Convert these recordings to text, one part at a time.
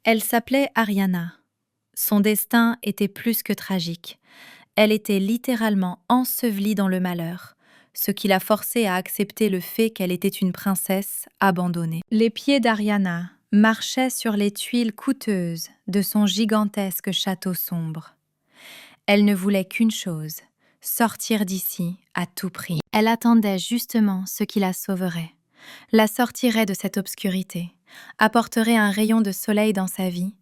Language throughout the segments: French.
Elle s'appelait Ariana. Son destin était plus que tragique. Elle était littéralement ensevelie dans le malheur, ce qui l'a forcée à accepter le fait qu'elle était une princesse abandonnée. Les pieds d'Ariana marchaient sur les tuiles coûteuses de son gigantesque château sombre. Elle ne voulait qu'une chose, sortir d'ici à tout prix. Elle attendait justement ce qui la sauverait, la sortirait de cette obscurité, apporterait un rayon de soleil dans sa vie,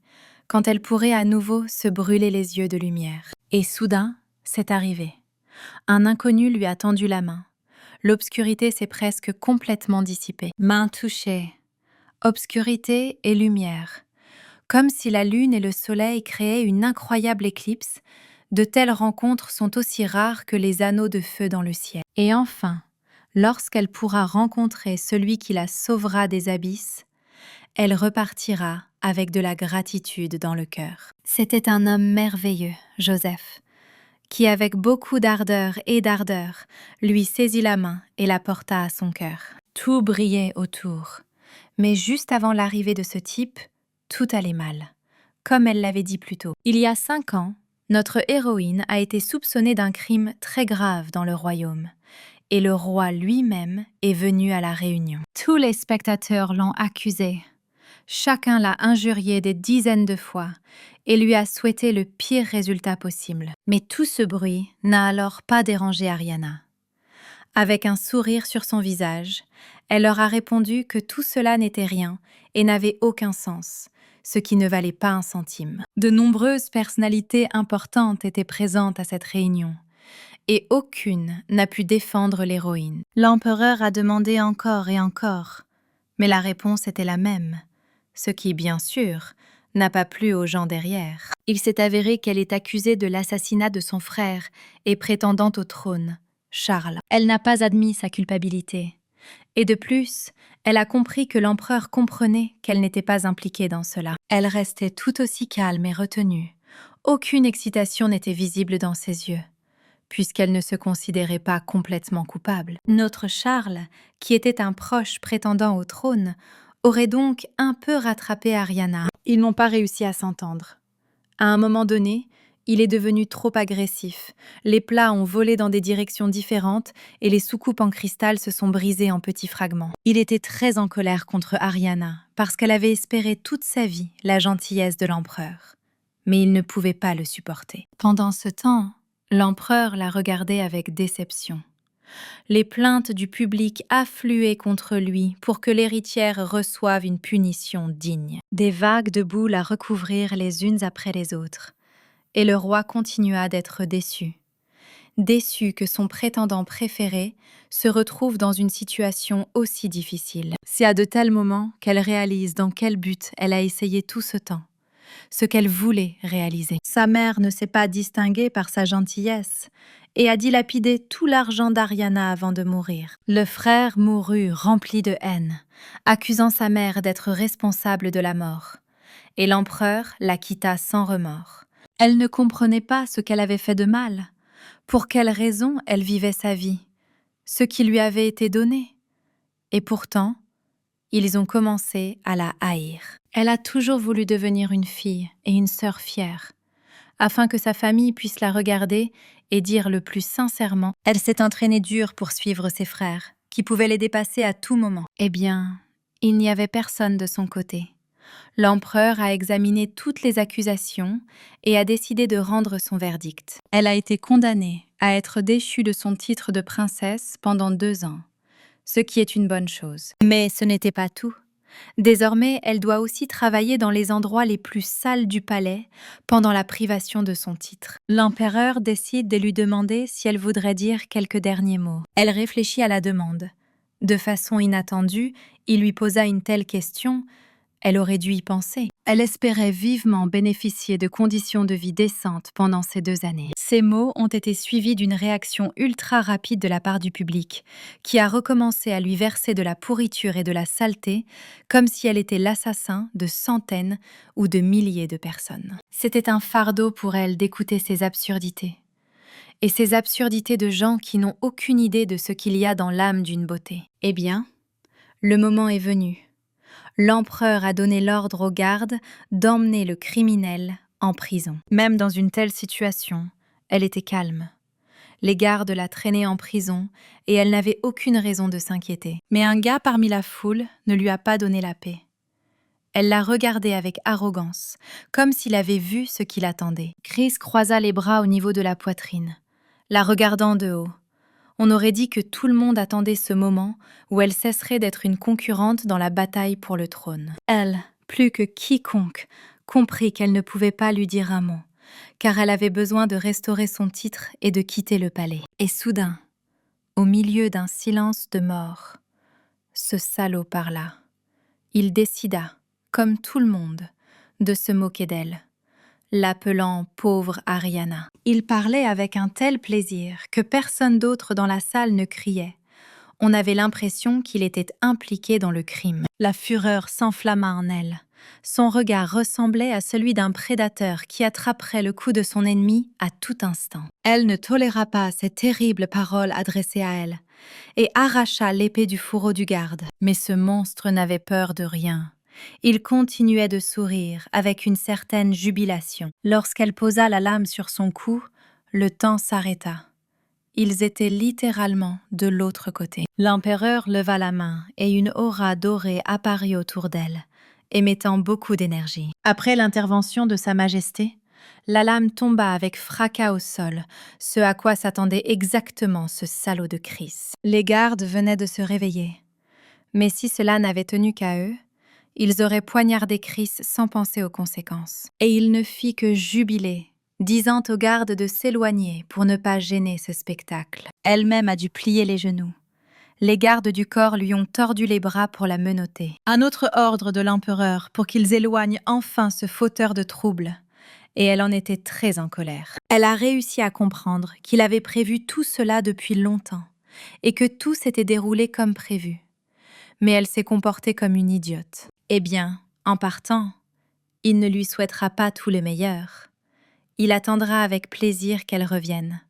quand elle pourrait à nouveau se brûler les yeux de lumière. Et soudain, c'est arrivé. Un inconnu lui a tendu la main. L'obscurité s'est presque complètement dissipée. Main touchée, obscurité et lumière. Comme si la lune et le soleil créaient une incroyable éclipse, de telles rencontres sont aussi rares que les anneaux de feu dans le ciel. Et enfin, lorsqu'elle pourra rencontrer celui qui la sauvera des abysses, elle repartira avec de la gratitude dans le cœur. C'était un homme merveilleux, Joseph, qui avec beaucoup d'ardeur, lui saisit la main et la porta à son cœur. Tout brillait autour, mais juste avant l'arrivée de ce type, tout allait mal, comme elle l'avait dit plus tôt. Il y a 5 ans, notre héroïne a été soupçonnée d'un crime très grave dans le royaume, et le roi lui-même est venu à la réunion. Tous les spectateurs l'ont accusée. Chacun l'a injuriée des dizaines de fois et lui a souhaité le pire résultat possible. Mais tout ce bruit n'a alors pas dérangé Ariana. Avec un sourire sur son visage, elle leur a répondu que tout cela n'était rien et n'avait aucun sens, ce qui ne valait pas un centime. De nombreuses personnalités importantes étaient présentes à cette réunion, et aucune n'a pu défendre l'héroïne. L'empereur a demandé encore et encore, mais la réponse était la même, ce qui, bien sûr, n'a pas plu aux gens derrière. Il s'est avéré qu'elle est accusée de l'assassinat de son frère et prétendant au trône, Charles. Elle n'a pas admis sa culpabilité. Et de plus, elle a compris que l'empereur comprenait qu'elle n'était pas impliquée dans cela. Elle restait tout aussi calme et retenue. Aucune excitation n'était visible dans ses yeux, puisqu'elle ne se considérait pas complètement coupable. Notre Charles, qui était un proche prétendant au trône, aurait donc un peu rattrapé Ariana. Ils n'ont pas réussi à s'entendre. À un moment donné, il est devenu trop agressif. Les plats ont volé dans des directions différentes et les soucoupes en cristal se sont brisées en petits fragments. Il était très en colère contre Ariana parce qu'elle avait espéré toute sa vie la gentillesse de l'empereur. Mais il ne pouvait pas le supporter. Pendant ce temps, l'empereur la regardait avec déception. Les plaintes du public affluaient contre lui pour que l'héritière reçoive une punition digne. Des vagues de boue la recouvrirent les unes après les autres, et le roi continua d'être déçu. Déçu que son prétendant préféré se retrouve dans une situation aussi difficile. C'est à de tels moments qu'elle réalise dans quel but elle a essayé tout ce temps, ce qu'elle voulait réaliser. Sa mère ne s'est pas distinguée par sa gentillesse et a dilapidé tout l'argent d'Ariana avant de mourir. Le frère mourut rempli de haine, accusant sa mère d'être responsable de la mort, et l'empereur la quitta sans remords. Elle ne comprenait pas ce qu'elle avait fait de mal, pour quelle raison elle vivait sa vie, ce qui lui avait été donné. Et pourtant, ils ont commencé à la haïr. Elle a toujours voulu devenir une fille et une sœur fière, afin que sa famille puisse la regarder et dire le plus sincèrement. Elle s'est entraînée dur pour suivre ses frères, qui pouvaient les dépasser à tout moment. Eh bien, il n'y avait personne de son côté. L'empereur a examiné toutes les accusations et a décidé de rendre son verdict. Elle a été condamnée à être déchue de son titre de princesse pendant 2 ans, ce qui est une bonne chose. Mais ce n'était pas tout. Désormais, elle doit aussi travailler dans les endroits les plus sales du palais pendant la privation de son titre. L'empereur décide de lui demander si elle voudrait dire quelques derniers mots. Elle réfléchit à la demande. De façon inattendue, il lui posa une telle question. Elle aurait dû y penser. Elle espérait vivement bénéficier de conditions de vie décentes pendant ces 2 années. Ces mots ont été suivis d'une réaction ultra rapide de la part du public, qui a recommencé à lui verser de la pourriture et de la saleté, comme si elle était l'assassin de centaines ou de milliers de personnes. C'était un fardeau pour elle d'écouter ces absurdités. Et ces absurdités de gens qui n'ont aucune idée de ce qu'il y a dans l'âme d'une beauté. Eh bien, le moment est venu. L'empereur a donné l'ordre aux gardes d'emmener le criminel en prison. Même dans une telle situation, elle était calme. Les gardes la traînaient en prison et elle n'avait aucune raison de s'inquiéter. Mais un gars parmi la foule ne lui a pas donné la paix. Elle la regardait avec arrogance, comme s'il avait vu ce qui l'attendait. Chris croisa les bras au niveau de la poitrine, la regardant de haut. On aurait dit que tout le monde attendait ce moment où elle cesserait d'être une concurrente dans la bataille pour le trône. Elle, plus que quiconque, comprit qu'elle ne pouvait pas lui dire un mot, car elle avait besoin de restaurer son titre et de quitter le palais. Et soudain, au milieu d'un silence de mort, ce salaud parla. Il décida, comme tout le monde, de se moquer d'elle, l'appelant pauvre Ariana. Il parlait avec un tel plaisir que personne d'autre dans la salle ne criait. On avait l'impression qu'il était impliqué dans le crime. La fureur s'enflamma en elle. Son regard ressemblait à celui d'un prédateur qui attraperait le cou de son ennemi à tout instant. Elle ne toléra pas ces terribles paroles adressées à elle et arracha l'épée du fourreau du garde. Mais ce monstre n'avait peur de rien. Il continuait de sourire avec une certaine jubilation. Lorsqu'elle posa la lame sur son cou, le temps s'arrêta. Ils étaient littéralement de l'autre côté. L'empereur leva la main et une aura dorée apparut autour d'elle, émettant beaucoup d'énergie. Après l'intervention de Sa Majesté, la lame tomba avec fracas au sol, ce à quoi s'attendait exactement ce salaud de Chris. Les gardes venaient de se réveiller. Mais si cela n'avait tenu qu'à eux, ils auraient poignardé Chris sans penser aux conséquences. Et il ne fit que jubiler, disant aux gardes de s'éloigner pour ne pas gêner ce spectacle. Elle-même a dû plier les genoux. Les gardes du corps lui ont tordu les bras pour la menotter. Un autre ordre de l'empereur pour qu'ils éloignent enfin ce fauteur de troubles. Et elle en était très en colère. Elle a réussi à comprendre qu'il avait prévu tout cela depuis longtemps et que tout s'était déroulé comme prévu. Mais elle s'est comportée comme une idiote. Eh bien, en partant, il ne lui souhaitera pas tout le meilleur. Il attendra avec plaisir qu'elle revienne.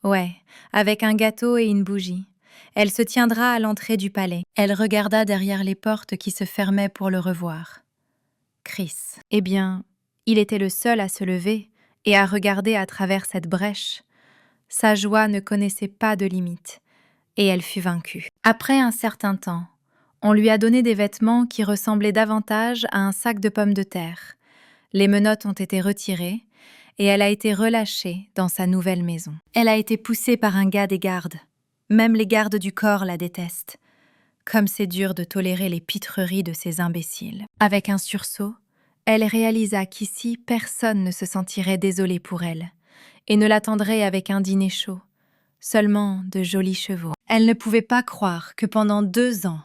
Ouais, avec un gâteau et une bougie. Elle se tiendra à l'entrée du palais. Elle regarda derrière les portes qui se fermaient pour le revoir. Chris. Eh bien, il était le seul à se lever et à regarder à travers cette brèche. Sa joie ne connaissait pas de limite, et elle fut vaincue. Après un certain temps, on lui a donné des vêtements qui ressemblaient davantage à un sac de pommes de terre. Les menottes ont été retirées, et elle a été relâchée dans sa nouvelle maison. Elle a été poussée par un gars des gardes. Même les gardes du corps la détestent. Comme c'est dur de tolérer les pitreries de ces imbéciles. Avec un sursaut, elle réalisa qu'ici, personne ne se sentirait désolé pour elle, et ne l'attendrait avec un dîner chaud, seulement de jolis chevaux. Elle ne pouvait pas croire que pendant 2 ans,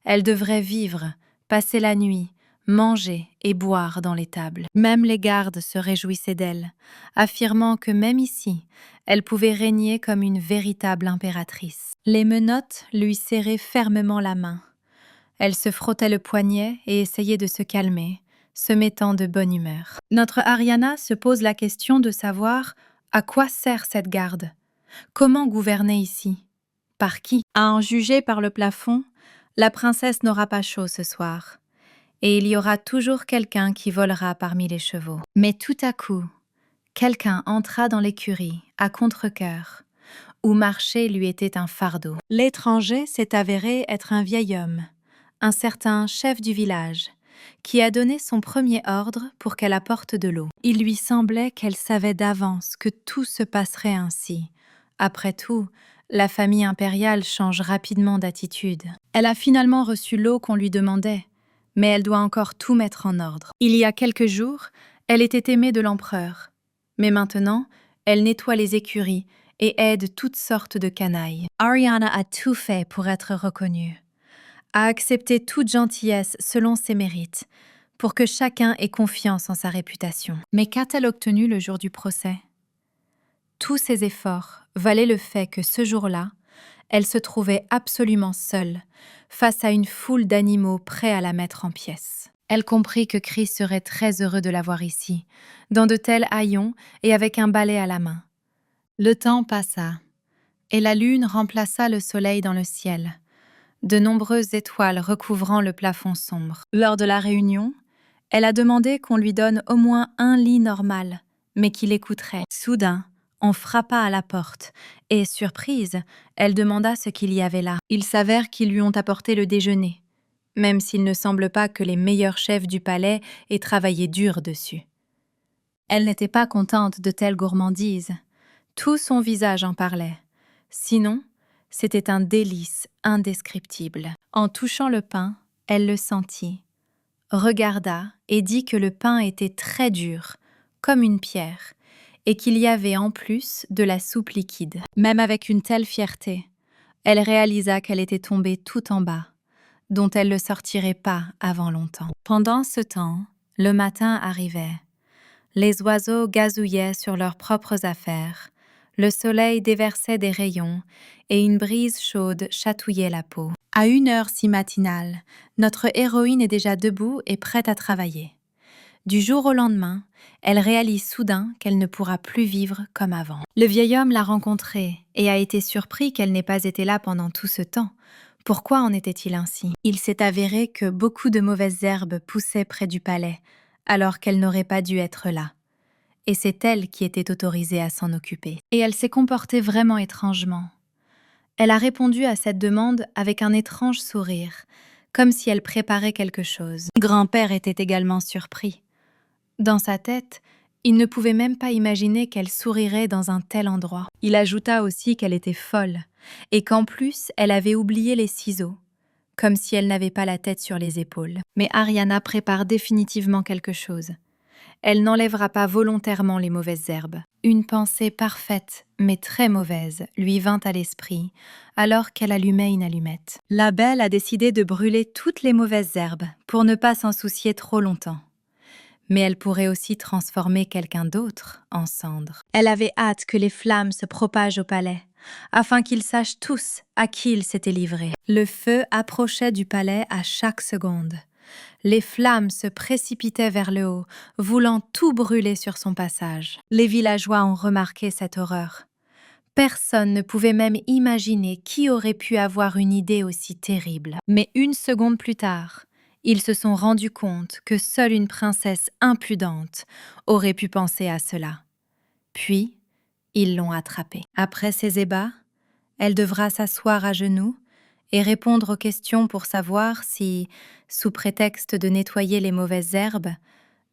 elle devrait vivre, passer la nuit, manger et boire dans les tables. Même les gardes se réjouissaient d'elle, affirmant que même ici, elle pouvait régner comme une véritable impératrice. Les menottes lui serraient fermement la main. Elle se frottait le poignet et essayait de se calmer, se mettant de bonne humeur. Notre Ariana se pose la question de savoir à quoi sert cette garde. Comment gouverner ici? Par qui? À en juger par le plafond, la princesse n'aura pas chaud ce soir. Et il y aura toujours quelqu'un qui volera parmi les chevaux. Mais tout à coup, quelqu'un entra dans l'écurie, à contre-cœur, où marcher lui était un fardeau. L'étranger s'est avéré être un vieil homme, un certain chef du village, qui a donné son premier ordre pour qu'elle apporte de l'eau. Il lui semblait qu'elle savait d'avance que tout se passerait ainsi. Après tout, la famille impériale change rapidement d'attitude. Elle a finalement reçu l'eau qu'on lui demandait, mais elle doit encore tout mettre en ordre. Il y a quelques jours, elle était aimée de l'empereur. Mais maintenant, elle nettoie les écuries et aide toutes sortes de canailles. Ariana a tout fait pour être reconnue, a accepté toute gentillesse selon ses mérites, pour que chacun ait confiance en sa réputation. Mais qu'a-t-elle obtenu le jour du procès? Tous ses efforts valaient le fait que ce jour-là, elle se trouvait absolument seule, face à une foule d'animaux prêts à la mettre en pièces. Elle comprit que Chris serait très heureux de la voir ici, dans de tels haillons et avec un balai à la main. Le temps passa, et la lune remplaça le soleil dans le ciel, de nombreuses étoiles recouvrant le plafond sombre. Lors de la réunion, elle a demandé qu'on lui donne au moins un lit normal, mais qu'il écouterait. Soudain, on frappa à la porte, et, surprise, elle demanda ce qu'il y avait là. Il s'avère qu'ils lui ont apporté le déjeuner, même s'il ne semble pas que les meilleurs chefs du palais aient travaillé dur dessus. Elle n'était pas contente de telles gourmandises. Tout son visage en parlait. Sinon, c'était un délice indescriptible. En touchant le pain, elle le sentit, regarda et dit que le pain était très dur, comme une pierre, et qu'il y avait en plus de la soupe liquide. Même avec une telle fierté, elle réalisa qu'elle était tombée tout en bas, dont elle ne sortirait pas avant longtemps. Pendant ce temps, le matin arrivait. Les oiseaux gazouillaient sur leurs propres affaires, le soleil déversait des rayons et une brise chaude chatouillait la peau. À une heure si matinale, notre héroïne est déjà debout et prête à travailler. Du jour au lendemain, elle réalise soudain qu'elle ne pourra plus vivre comme avant. Le vieil homme l'a rencontrée et a été surpris qu'elle n'ait pas été là pendant tout ce temps. Pourquoi en était-il ainsi? Il s'est avéré que beaucoup de mauvaises herbes poussaient près du palais, alors qu'elle n'aurait pas dû être là. Et c'est elle qui était autorisée à s'en occuper. Et elle s'est comportée vraiment étrangement. Elle a répondu à cette demande avec un étrange sourire, comme si elle préparait quelque chose. Grand-père était également surpris. Dans sa tête, il ne pouvait même pas imaginer qu'elle sourirait dans un tel endroit. Il ajouta aussi qu'elle était folle, et qu'en plus, elle avait oublié les ciseaux, comme si elle n'avait pas la tête sur les épaules. Mais Ariana prépare définitivement quelque chose. Elle n'enlèvera pas volontairement les mauvaises herbes. Une pensée parfaite, mais très mauvaise, lui vint à l'esprit, alors qu'elle allumait une allumette. La belle a décidé de brûler toutes les mauvaises herbes, pour ne pas s'en soucier trop longtemps. Mais elle pourrait aussi transformer quelqu'un d'autre en cendre. Elle avait hâte que les flammes se propagent au palais, afin qu'ils sachent tous à qui ils s'étaient livrés. Le feu approchait du palais à chaque seconde. Les flammes se précipitaient vers le haut, voulant tout brûler sur son passage. Les villageois ont remarqué cette horreur. Personne ne pouvait même imaginer qui aurait pu avoir une idée aussi terrible. Mais une seconde plus tard, ils se sont rendus compte que seule une princesse impudente aurait pu penser à cela. Puis, ils l'ont attrapée. Après ces ébats, elle devra s'asseoir à genoux et répondre aux questions pour savoir si, sous prétexte de nettoyer les mauvaises herbes,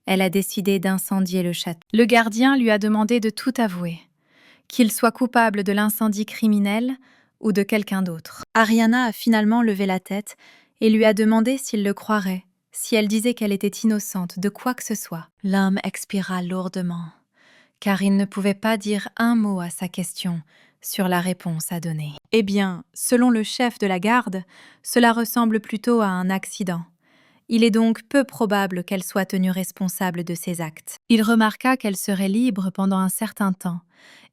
elle a décidé d'incendier le château. Le gardien lui a demandé de tout avouer, qu'il soit coupable de l'incendie criminel ou de quelqu'un d'autre. Ariana a finalement levé la tête et lui a demandé s'il le croirait, si elle disait qu'elle était innocente de quoi que ce soit. L'homme expira lourdement, car il ne pouvait pas dire un mot à sa question sur la réponse à donner. Eh bien, selon le chef de la garde, cela ressemble plutôt à un accident. Il est donc peu probable qu'elle soit tenue responsable de ses actes. Il remarqua qu'elle serait libre pendant un certain temps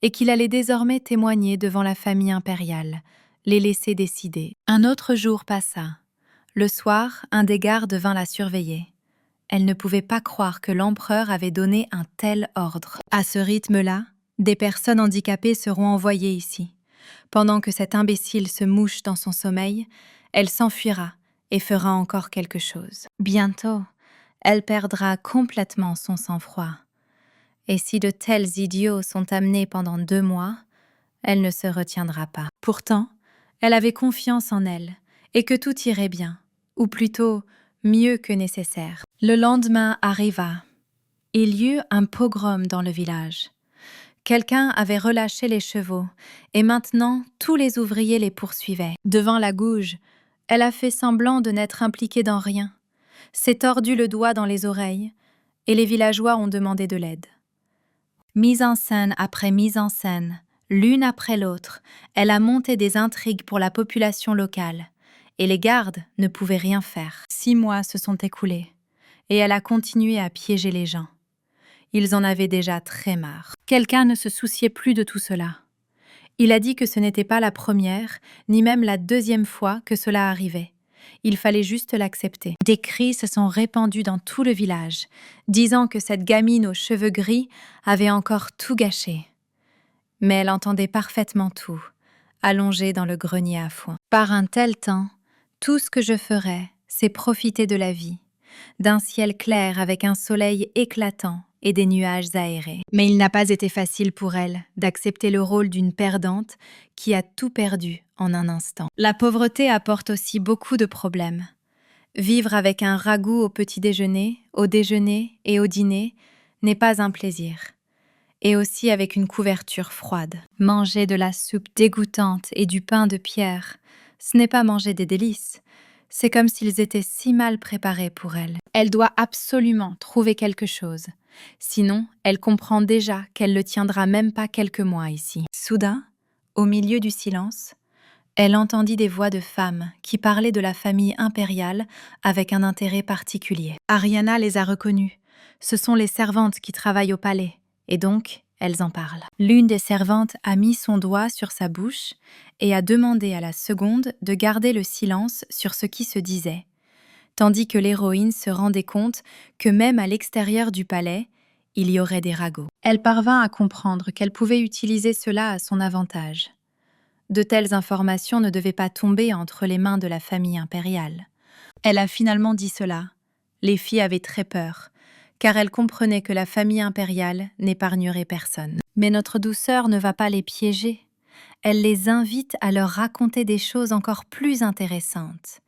et qu'il allait désormais témoigner devant la famille impériale, les laisser décider. Un autre jour passa. Le soir, un des gardes vint la surveiller. Elle ne pouvait pas croire que l'empereur avait donné un tel ordre. À ce rythme-là, des personnes handicapées seront envoyées ici. Pendant que cet imbécile se mouche dans son sommeil, elle s'enfuira et fera encore quelque chose. Bientôt, elle perdra complètement son sang-froid. Et si de tels idiots sont amenés pendant 2 mois, elle ne se retiendra pas. Pourtant, elle avait confiance en elle et que tout irait bien, ou plutôt mieux que nécessaire. Le lendemain arriva. Il y eut un pogrom dans le village. Quelqu'un avait relâché les chevaux, et maintenant tous les ouvriers les poursuivaient. Devant la gouge, elle a fait semblant de n'être impliquée dans rien, s'est tordu le doigt dans les oreilles, et les villageois ont demandé de l'aide. Mise en scène après mise en scène, l'une après l'autre, elle a monté des intrigues pour la population locale, et les gardes ne pouvaient rien faire. 6 mois se sont écoulés, et elle a continué à piéger les gens. Ils en avaient déjà très marre. Quelqu'un ne se souciait plus de tout cela. Il a dit que ce n'était pas la première, ni même la 2e fois que cela arrivait. Il fallait juste l'accepter. Des cris se sont répandus dans tout le village, disant que cette gamine aux cheveux gris avait encore tout gâché. Mais elle entendait parfaitement tout, allongée dans le grenier à foin. Par un tel temps, Tout ce que je ferai, c'est profiter de la vie, d'un ciel clair avec un soleil éclatant et des nuages aérés. Mais il n'a pas été facile pour elle d'accepter le rôle d'une perdante qui a tout perdu en un instant. La pauvreté apporte aussi beaucoup de problèmes. Vivre avec un ragoût au petit déjeuner, au déjeuner et au dîner n'est pas un plaisir. Et aussi avec une couverture froide. Manger de la soupe dégoûtante et du pain de pierre, ce n'est pas manger des délices. C'est comme s'ils étaient si mal préparés pour elle. Elle doit absolument trouver quelque chose. Sinon, elle comprend déjà qu'elle ne tiendra même pas quelques mois ici. Soudain, au milieu du silence, elle entendit des voix de femmes qui parlaient de la famille impériale avec un intérêt particulier. Ariana les a reconnues. Ce sont les servantes qui travaillent au palais, et donc elles en parlent. L'une des servantes a mis son doigt sur sa bouche et a demandé à la seconde de garder le silence sur ce qui se disait, tandis que l'héroïne se rendait compte que même à l'extérieur du palais, il y aurait des ragots. Elle parvint à comprendre qu'elle pouvait utiliser cela à son avantage. De telles informations ne devaient pas tomber entre les mains de la famille impériale. Elle a finalement dit cela. Les filles avaient très peur, car elles comprenaient que la famille impériale n'épargnerait personne. Mais notre douceur ne va pas les piéger. Elle les invite à leur raconter des choses encore plus intéressantes.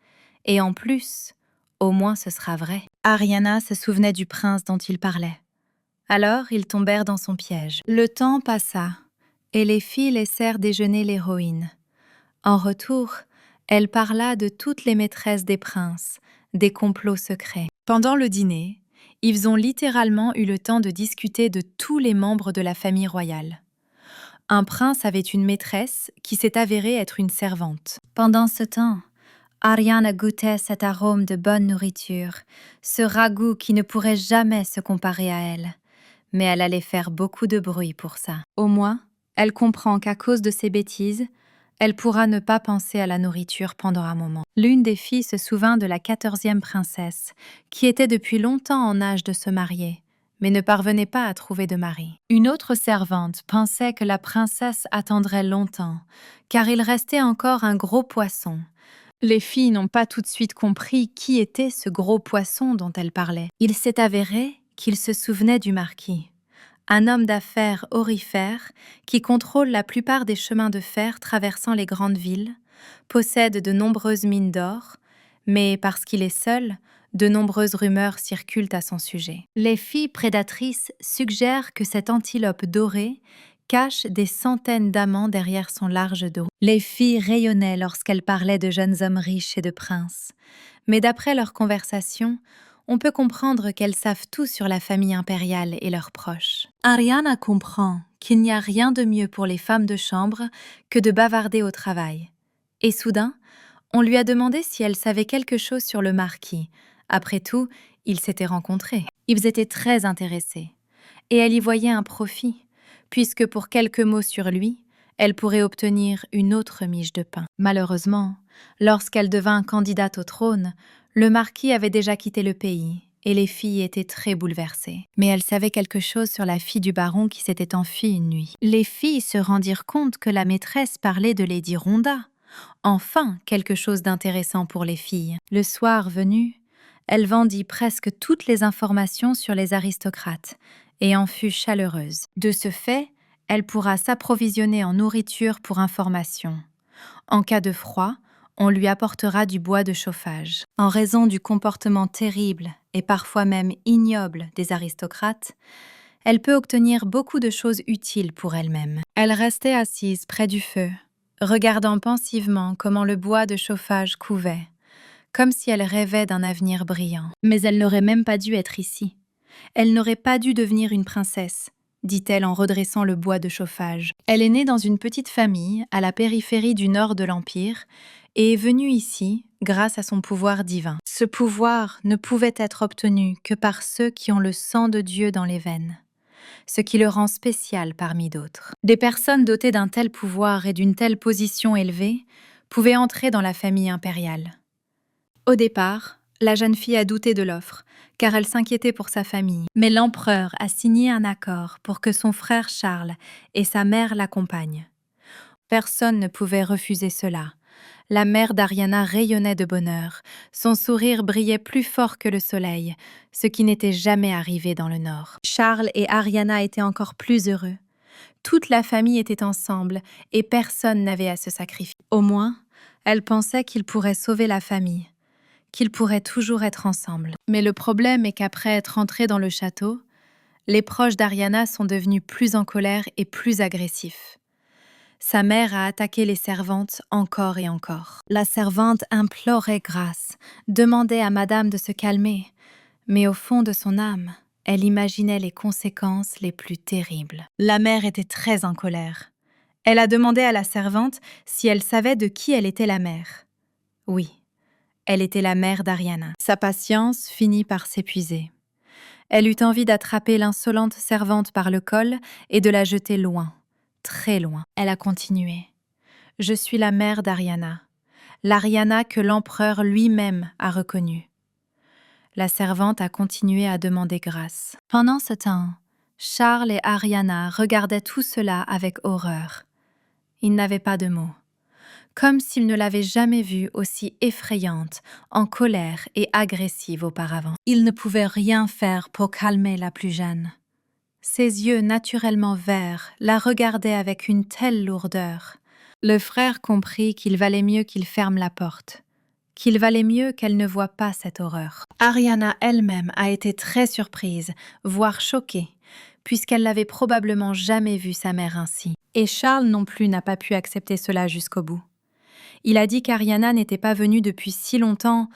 Et en plus, au moins ce sera vrai. Ariana se souvenait du prince dont il parlait. Alors, ils tombèrent dans son piège. Le temps passa, et les filles laissèrent déjeuner l'héroïne. En retour, elle parla de toutes les maîtresses des princes, des complots secrets. Pendant le dîner, ils ont littéralement eu le temps de discuter de tous les membres de la famille royale. Un prince avait une maîtresse qui s'est avérée être une servante. Pendant ce temps, Ariana goûtait cet arôme de bonne nourriture, ce ragoût qui ne pourrait jamais se comparer à elle. Mais elle allait faire beaucoup de bruit pour ça. Au moins, elle comprend qu'à cause de ses bêtises, elle pourra ne pas penser à la nourriture pendant un moment. L'une des filles se souvint de la 14e princesse, qui était depuis longtemps en âge de se marier, mais ne parvenait pas à trouver de mari. Une autre servante pensait que la princesse attendrait longtemps, car il restait encore un gros poisson. Les filles n'ont pas tout de suite compris qui était ce gros poisson dont elle parlait. Il s'est avéré qu'il se souvenait du marquis, un homme d'affaires aurifère qui contrôle la plupart des chemins de fer traversant les grandes villes, possède de nombreuses mines d'or, mais parce qu'il est seul, de nombreuses rumeurs circulent à son sujet. Les filles prédatrices suggèrent que cette antilope dorée cache des centaines d'amants derrière son large dos. Les filles rayonnaient lorsqu'elles parlaient de jeunes hommes riches et de princes, mais d'après leur conversation, on peut comprendre qu'elles savent tout sur la famille impériale et leurs proches. Ariana comprend qu'il n'y a rien de mieux pour les femmes de chambre que de bavarder au travail. Et soudain, on lui a demandé si elle savait quelque chose sur le marquis. Après tout, ils s'étaient rencontrés. Ils étaient très intéressés. Et elle y voyait un profit, puisque pour quelques mots sur lui, elle pourrait obtenir une autre miche de pain. Malheureusement, lorsqu'elle devint candidate au trône, le marquis avait déjà quitté le pays et les filles étaient très bouleversées. Mais elles savaient quelque chose sur la fille du baron qui s'était enfuie une nuit. Les filles se rendirent compte que la maîtresse parlait de Lady Rhonda. Enfin, quelque chose d'intéressant pour les filles. Le soir venu, elle vendit presque toutes les informations sur les aristocrates et en fut chaleureuse. De ce fait, elle pourra s'approvisionner en nourriture pour information. En cas de froid, on lui apportera du bois de chauffage. En raison du comportement terrible et parfois même ignoble des aristocrates, elle peut obtenir beaucoup de choses utiles pour elle-même. Elle restait assise près du feu, regardant pensivement comment le bois de chauffage couvait, comme si elle rêvait d'un avenir brillant. Mais elle n'aurait même pas dû être ici. Elle n'aurait pas dû devenir une princesse, dit-elle en redressant le bois de chauffage. Elle est née dans une petite famille à la périphérie du nord de l'Empire et est venue ici grâce à son pouvoir divin. Ce pouvoir ne pouvait être obtenu que par ceux qui ont le sang de Dieu dans les veines, ce qui le rend spécial parmi d'autres. Des personnes dotées d'un tel pouvoir et d'une telle position élevée pouvaient entrer dans la famille impériale. Au départ, la jeune fille a douté de l'offre, car elle s'inquiétait pour sa famille. Mais l'empereur a signé un accord pour que son frère Charles et sa mère l'accompagnent. Personne ne pouvait refuser cela. La mère d'Ariana rayonnait de bonheur. Son sourire brillait plus fort que le soleil, ce qui n'était jamais arrivé dans le Nord. Charles et Ariana étaient encore plus heureux. Toute la famille était ensemble et personne n'avait à se sacrifier. Au moins, elle pensait qu'ils pourraient sauver la famille, qu'ils pourraient toujours être ensemble. Mais le problème est qu'après être entrés dans le château, les proches d'Ariana sont devenus plus en colère et plus agressifs. Sa mère a attaqué les servantes encore et encore. La servante implorait grâce, demandait à madame de se calmer, mais au fond de son âme, elle imaginait les conséquences les plus terribles. La mère était très en colère. Elle a demandé à la servante si elle savait de qui elle était la mère. Oui, elle était la mère d'Ariana. Sa patience finit par s'épuiser. Elle eut envie d'attraper l'insolente servante par le col et de la jeter loin, très loin. Elle a continué. « Je suis la mère d'Ariana, l'Ariana que l'empereur lui-même a reconnue. » La servante a continué à demander grâce. Pendant ce temps, Charles et Ariana regardaient tout cela avec horreur. Ils n'avaient pas de mots. Comme s'ils ne l'avaient jamais vue aussi effrayante, en colère et agressive auparavant. Ils ne pouvaient rien faire pour calmer la plus jeune. Ses yeux naturellement verts la regardaient avec une telle lourdeur. Le frère comprit qu'il valait mieux qu'il ferme la porte, qu'il valait mieux qu'elle ne voie pas cette horreur. Ariana elle-même a été très surprise, voire choquée, puisqu'elle n'avait probablement jamais vu sa mère ainsi. Et Charles non plus n'a pas pu accepter cela jusqu'au bout. Il a dit qu'Ariana n'était pas venue depuis si longtemps,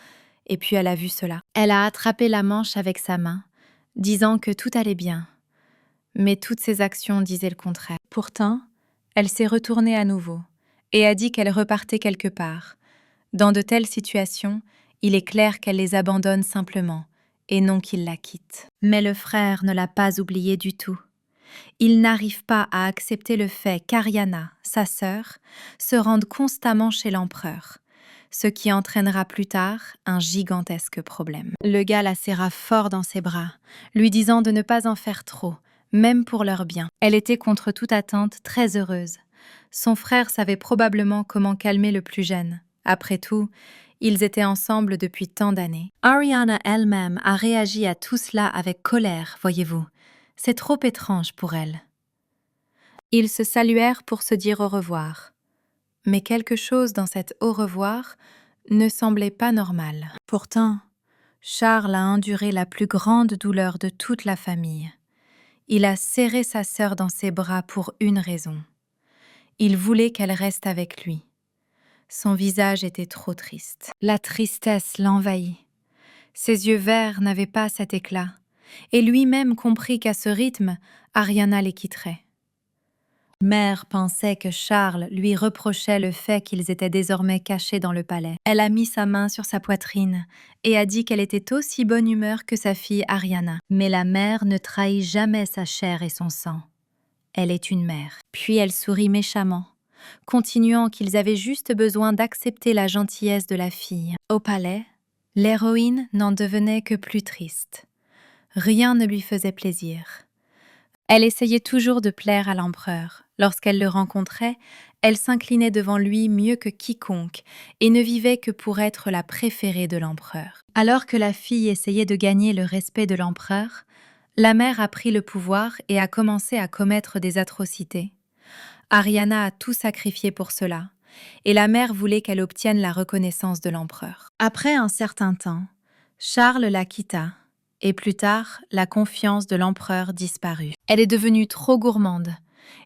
et puis elle a vu cela. Elle a attrapé la manche avec sa main, disant que tout allait bien. Mais toutes ses actions disaient le contraire. Pourtant, elle s'est retournée à nouveau, et a dit qu'elle repartait quelque part. Dans de telles situations, il est clair qu'elle les abandonne simplement, et non qu'il la quitte. Mais le frère ne l'a pas oubliée du tout. Il n'arrive pas à accepter le fait qu'Ariana, sa sœur, se rende constamment chez l'empereur, ce qui entraînera plus tard un gigantesque problème. Le gars la serra fort dans ses bras, lui disant de ne pas en faire trop, même pour leur bien. Elle était contre toute attente très heureuse. Son frère savait probablement comment calmer le plus jeune. Après tout, ils étaient ensemble depuis tant d'années. Ariana elle-même a réagi à tout cela avec colère, voyez-vous. C'est trop étrange pour elle. Ils se saluèrent pour se dire au revoir. Mais quelque chose dans cet au revoir ne semblait pas normal. Pourtant, Charles a enduré la plus grande douleur de toute la famille. Il a serré sa sœur dans ses bras pour une raison. Il voulait qu'elle reste avec lui. Son visage était trop triste. La tristesse l'envahit. Ses yeux verts n'avaient pas cet éclat, et lui-même comprit qu'à ce rythme, Ariana les quitterait. Mère pensait que Charles lui reprochait le fait qu'ils étaient désormais cachés dans le palais. Elle a mis sa main sur sa poitrine et a dit qu'elle était aussi bonne humeur que sa fille Ariana. Mais la mère ne trahit jamais sa chair et son sang. Elle est une mère. Puis elle sourit méchamment, continuant qu'ils avaient juste besoin d'accepter la gentillesse de la fille. Au palais, l'héroïne n'en devenait que plus triste. Rien ne lui faisait plaisir. Elle essayait toujours de plaire à l'empereur. Lorsqu'elle le rencontrait, elle s'inclinait devant lui mieux que quiconque et ne vivait que pour être la préférée de l'empereur. Alors que la fille essayait de gagner le respect de l'empereur, la mère a pris le pouvoir et a commencé à commettre des atrocités. Ariana a tout sacrifié pour cela, et la mère voulait qu'elle obtienne la reconnaissance de l'empereur. Après un certain temps, Charles la quitta, et plus tard, la confiance de l'empereur disparut. Elle est devenue trop gourmande,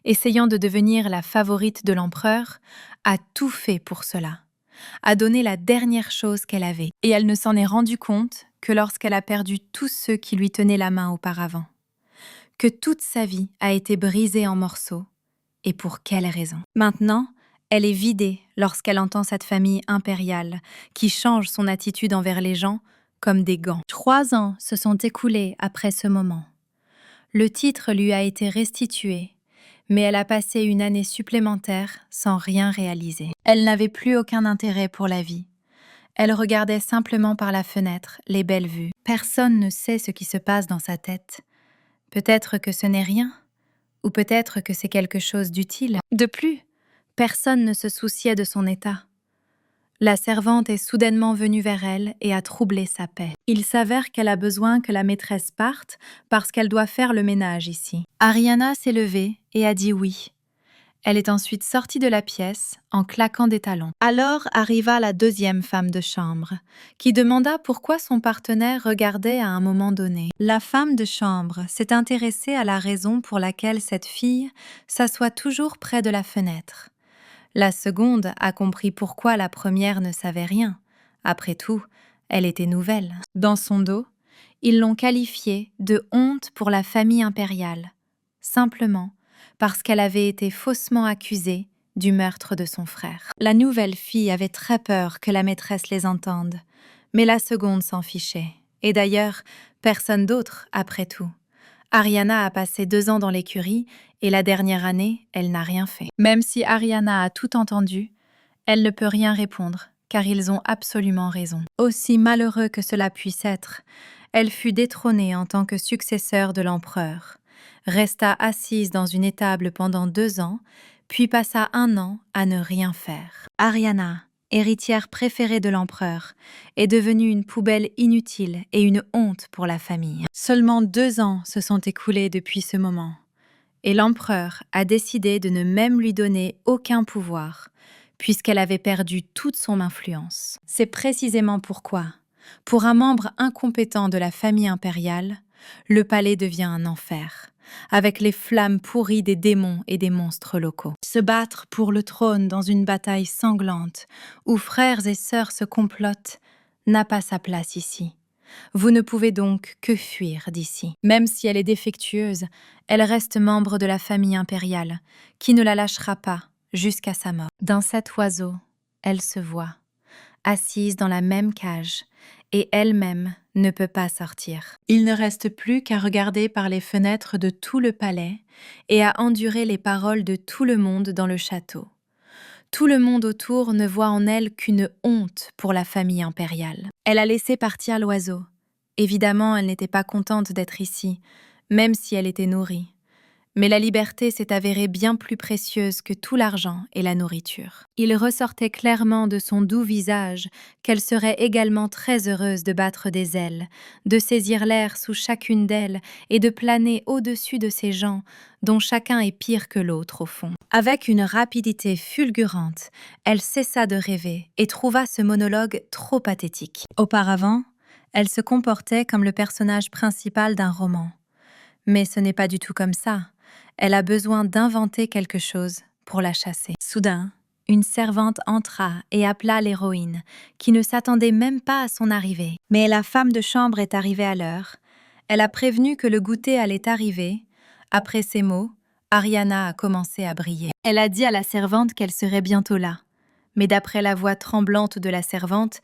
essayant de devenir la favorite de l'empereur, a tout fait pour cela, a donné la dernière chose qu'elle avait, et elle ne s'en est rendue compte que lorsqu'elle a perdu tous ceux qui lui tenaient la main auparavant, que toute sa vie a été brisée en morceaux, et pour quelle raison? Maintenant, elle est vidée lorsqu'elle entend cette famille impériale qui change son attitude envers les gens comme des gants. 3 ans se sont écoulés après ce moment. Le titre lui a été restitué, mais elle a passé une année supplémentaire sans rien réaliser. Elle n'avait plus aucun intérêt pour la vie. Elle regardait simplement par la fenêtre les belles vues. Personne ne sait ce qui se passe dans sa tête. Peut-être que ce n'est rien, ou peut-être que c'est quelque chose d'utile. De plus, personne ne se souciait de son état. La servante est soudainement venue vers elle et a troublé sa paix. Il s'avère qu'elle a besoin que la maîtresse parte parce qu'elle doit faire le ménage ici. Ariana s'est levée et a dit oui. Elle est ensuite sortie de la pièce en claquant des talons. Alors arriva la deuxième femme de chambre, qui demanda pourquoi son partenaire regardait à un moment donné. La femme de chambre s'est intéressée à la raison pour laquelle cette fille s'assoit toujours près de la fenêtre. La seconde a compris pourquoi la première ne savait rien. Après tout, elle était nouvelle. Dans son dos, ils l'ont qualifiée de honte pour la famille impériale, simplement parce qu'elle avait été faussement accusée du meurtre de son frère. La nouvelle fille avait très peur que la maîtresse les entende, mais la seconde s'en fichait. Et d'ailleurs, personne d'autre, après tout. Ariana a passé 2 ans dans l'écurie et la dernière année, elle n'a rien fait. Même si Ariana a tout entendu, elle ne peut rien répondre, car ils ont absolument raison. Aussi malheureux que cela puisse être, elle fut détrônée en tant que successeur de l'empereur, resta assise dans une étable pendant 2 ans, puis passa 1 an à ne rien faire. Ariana, héritière préférée de l'empereur, est devenue une poubelle inutile et une honte pour la famille. Seulement 2 ans se sont écoulés depuis ce moment, et l'empereur a décidé de ne même lui donner aucun pouvoir, puisqu'elle avait perdu toute son influence. C'est précisément pourquoi, pour un membre incompétent de la famille impériale, le palais devient un enfer, avec les flammes pourries des démons et des monstres locaux. Se battre pour le trône dans une bataille sanglante, où frères et sœurs se complotent, n'a pas sa place ici. Vous ne pouvez donc que fuir d'ici. Même si elle est défectueuse, elle reste membre de la famille impériale, qui ne la lâchera pas jusqu'à sa mort. Dans cet oiseau, elle se voit, assise dans la même cage, et elle-même ne peut pas sortir. Il ne reste plus qu'à regarder par les fenêtres de tout le palais et à endurer les paroles de tout le monde dans le château. Tout le monde autour ne voit en elle qu'une honte pour la famille impériale. Elle a laissé partir l'oiseau. Évidemment, elle n'était pas contente d'être ici, même si elle était nourrie. Mais la liberté s'est avérée bien plus précieuse que tout l'argent et la nourriture. Il ressortait clairement de son doux visage qu'elle serait également très heureuse de battre des ailes, de saisir l'air sous chacune d'elles et de planer au-dessus de ces gens dont chacun est pire que l'autre au fond. Avec une rapidité fulgurante, elle cessa de rêver et trouva ce monologue trop pathétique. Auparavant, elle se comportait comme le personnage principal d'un roman. Mais ce n'est pas du tout comme ça. Elle a besoin d'inventer quelque chose pour la chasser. Soudain, une servante entra et appela l'héroïne, qui ne s'attendait même pas à son arrivée. Mais la femme de chambre est arrivée à l'heure. Elle a prévenu que le goûter allait arriver. Après ces mots, Ariana a commencé à briller. Elle a dit à la servante qu'elle serait bientôt là. Mais d'après la voix tremblante de la servante,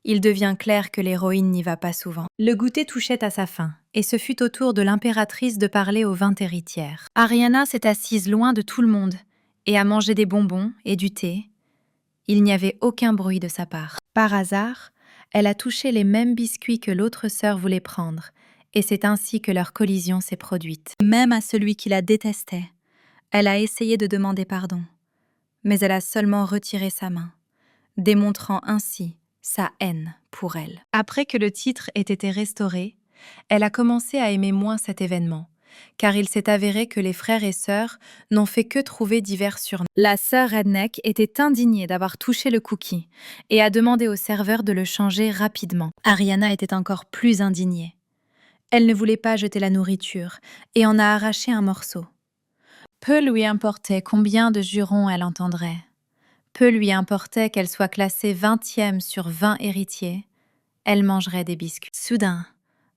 il devient clair que l'héroïne n'y va pas souvent. Le goûter touchait à sa fin, et ce fut au tour de l'impératrice de parler aux 20 héritières. Ariana s'est assise loin de tout le monde, et a mangé des bonbons et du thé. Il n'y avait aucun bruit de sa part. Par hasard, elle a touché les mêmes biscuits que l'autre sœur voulait prendre, et c'est ainsi que leur collision s'est produite. Même à celui qui la détestait, elle a essayé de demander pardon, mais elle a seulement retiré sa main, démontrant ainsi sa haine pour elle. Après que le titre ait été restauré, elle a commencé à aimer moins cet événement, car il s'est avéré que les frères et sœurs n'ont fait que trouver divers surnoms. La sœur Redneck était indignée d'avoir touché le cookie et a demandé au serveur de le changer rapidement. Ariana était encore plus indignée. Elle ne voulait pas jeter la nourriture et en a arraché un morceau. Peu lui importait combien de jurons elle entendrait. Peu lui importait qu'elle soit classée 20e sur 20 héritiers, elle mangerait des biscuits. Soudain,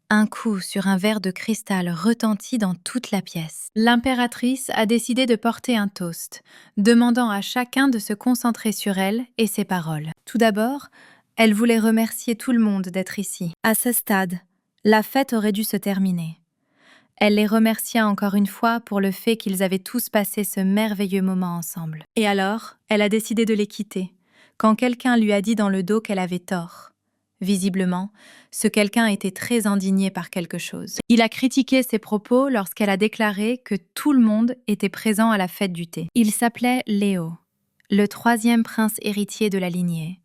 un coup sur un verre de cristal retentit dans toute la pièce. L'impératrice a décidé de porter un toast, demandant à chacun de se concentrer sur elle et ses paroles. Tout d'abord, elle voulait remercier tout le monde d'être ici. À ce stade, la fête aurait dû se terminer. Elle les remercia encore une fois pour le fait qu'ils avaient tous passé ce merveilleux moment ensemble. Et alors, elle a décidé de les quitter, quand quelqu'un lui a dit dans le dos qu'elle avait tort. Visiblement, ce quelqu'un était très indigné par quelque chose. Il a critiqué ses propos lorsqu'elle a déclaré que tout le monde était présent à la fête du thé. Il s'appelait Léo, le 3e prince héritier de la lignée,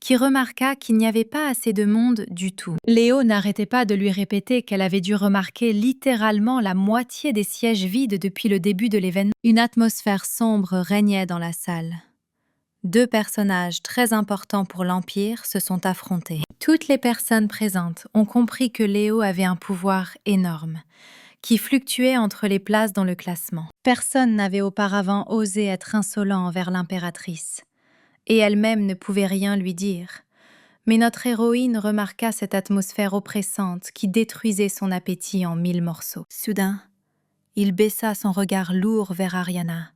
qui remarqua qu'il n'y avait pas assez de monde du tout. Léo n'arrêtait pas de lui répéter qu'elle avait dû remarquer littéralement la moitié des sièges vides depuis le début de l'événement. Une atmosphère sombre régnait dans la salle. Deux personnages très importants pour l'Empire se sont affrontés. Toutes les personnes présentes ont compris que Léo avait un pouvoir énorme, qui fluctuait entre les places dans le classement. Personne n'avait auparavant osé être insolent envers l'impératrice, et elle-même ne pouvait rien lui dire. Mais notre héroïne remarqua cette atmosphère oppressante qui détruisait son appétit en 1000 morceaux. Soudain, il baissa son regard lourd vers Ariana.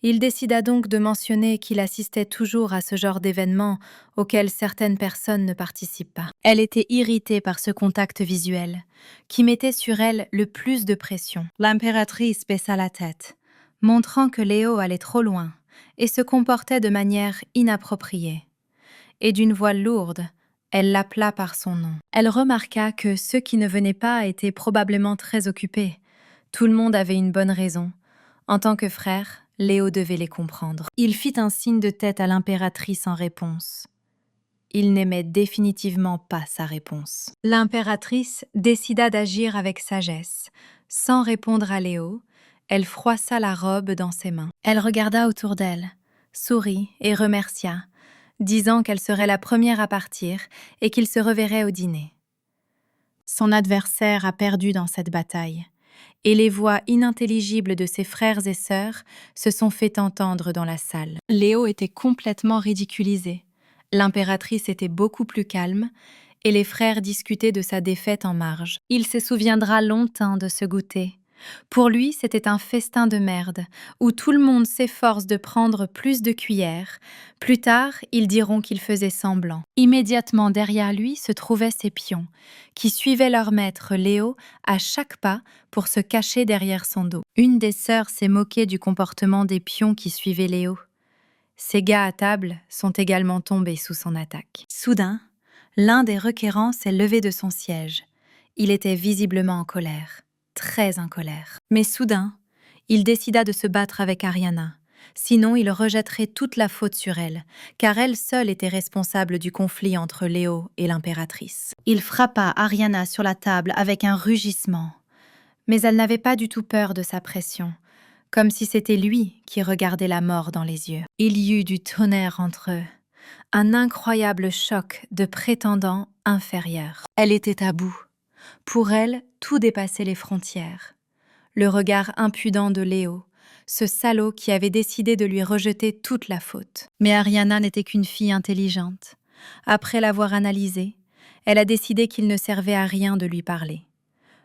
Il décida donc de mentionner qu'il assistait toujours à ce genre d'événements auxquels certaines personnes ne participent pas. Elle était irritée par ce contact visuel, qui mettait sur elle le plus de pression. L'impératrice baissa la tête, montrant que Léo allait trop loin et se comportait de manière inappropriée. Et d'une voix lourde, elle l'appela par son nom. Elle remarqua que ceux qui ne venaient pas étaient probablement très occupés. Tout le monde avait une bonne raison. En tant que frère, Léo devait les comprendre. Il fit un signe de tête à l'impératrice en réponse. Il n'aimait définitivement pas sa réponse. L'impératrice décida d'agir avec sagesse. Sans répondre à Léo, elle froissa la robe dans ses mains. Elle regarda autour d'elle, sourit et remercia, disant qu'elle serait la première à partir et qu'il se reverrait au dîner. Son adversaire a perdu dans cette bataille, et les voix inintelligibles de ses frères et sœurs se sont fait entendre dans la salle. Léo était complètement ridiculisé. L'impératrice était beaucoup plus calme, et les frères discutaient de sa défaite en marge. Il se souviendra longtemps de ce goûter. Pour lui, c'était un festin de merde, où tout le monde s'efforce de prendre plus de cuillères. Plus tard, ils diront qu'il faisait semblant. Immédiatement derrière lui se trouvaient ses pions, qui suivaient leur maître Léo à chaque pas pour se cacher derrière son dos. Une des sœurs s'est moquée du comportement des pions qui suivaient Léo. Ces gars à table sont également tombés sous son attaque. Soudain, l'un des requérants s'est levé de son siège. Il était visiblement en colère. Très en colère. Mais soudain, il décida de se battre avec Ariana. Sinon, il rejetterait toute la faute sur elle, car elle seule était responsable du conflit entre Léo et l'impératrice. Il frappa Ariana sur la table avec un rugissement. Mais elle n'avait pas du tout peur de sa pression, comme si c'était lui qui regardait la mort dans les yeux. Il y eut du tonnerre entre eux, un incroyable choc de prétendants inférieurs. Elle était à bout. Pour elle, tout dépassait les frontières. Le regard impudent de Léo, ce salaud qui avait décidé de lui rejeter toute la faute. Mais Ariana n'était qu'une fille intelligente. Après l'avoir analysé, elle a décidé qu'il ne servait à rien de lui parler.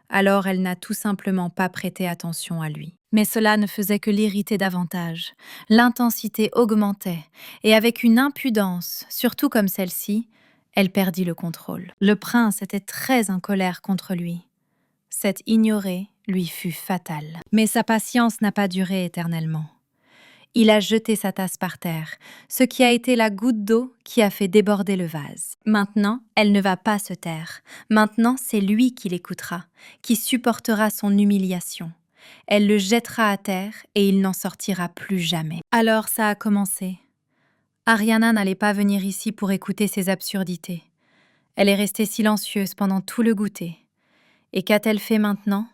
Alors elle n'a tout simplement pas prêté attention à lui. Mais cela ne faisait que l'irriter davantage. L'intensité augmentait, et avec une impudence, surtout comme celle-ci, elle perdit le contrôle. Le prince était très en colère contre lui. Cette ignorée lui fut fatale. Mais sa patience n'a pas duré éternellement. Il a jeté sa tasse par terre, ce qui a été la goutte d'eau qui a fait déborder le vase. Maintenant, elle ne va pas se taire. Maintenant, c'est lui qui l'écoutera, qui supportera son humiliation. Elle le jettera à terre et il n'en sortira plus jamais. Alors ça a commencé. Ariana n'allait pas venir ici pour écouter ces absurdités. Elle est restée silencieuse pendant tout le goûter. Et qu'a-t-elle fait maintenant?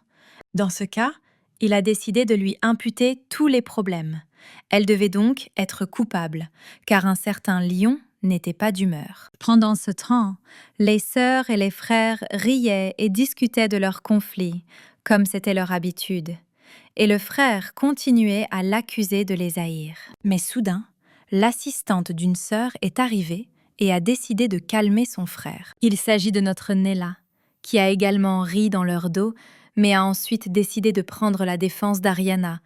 Dans ce cas, il a décidé de lui imputer tous les problèmes. Elle devait donc être coupable, car un certain lion n'était pas d'humeur. Pendant ce temps, les sœurs et les frères riaient et discutaient de leur conflit, comme c'était leur habitude. Et le frère continuait à l'accuser de les haïr. Mais soudain, l'assistante d'une sœur est arrivée et a décidé de calmer son frère. Il s'agit de notre Nella, qui a également ri dans leur dos, mais a ensuite décidé de prendre la défense d'Ariana,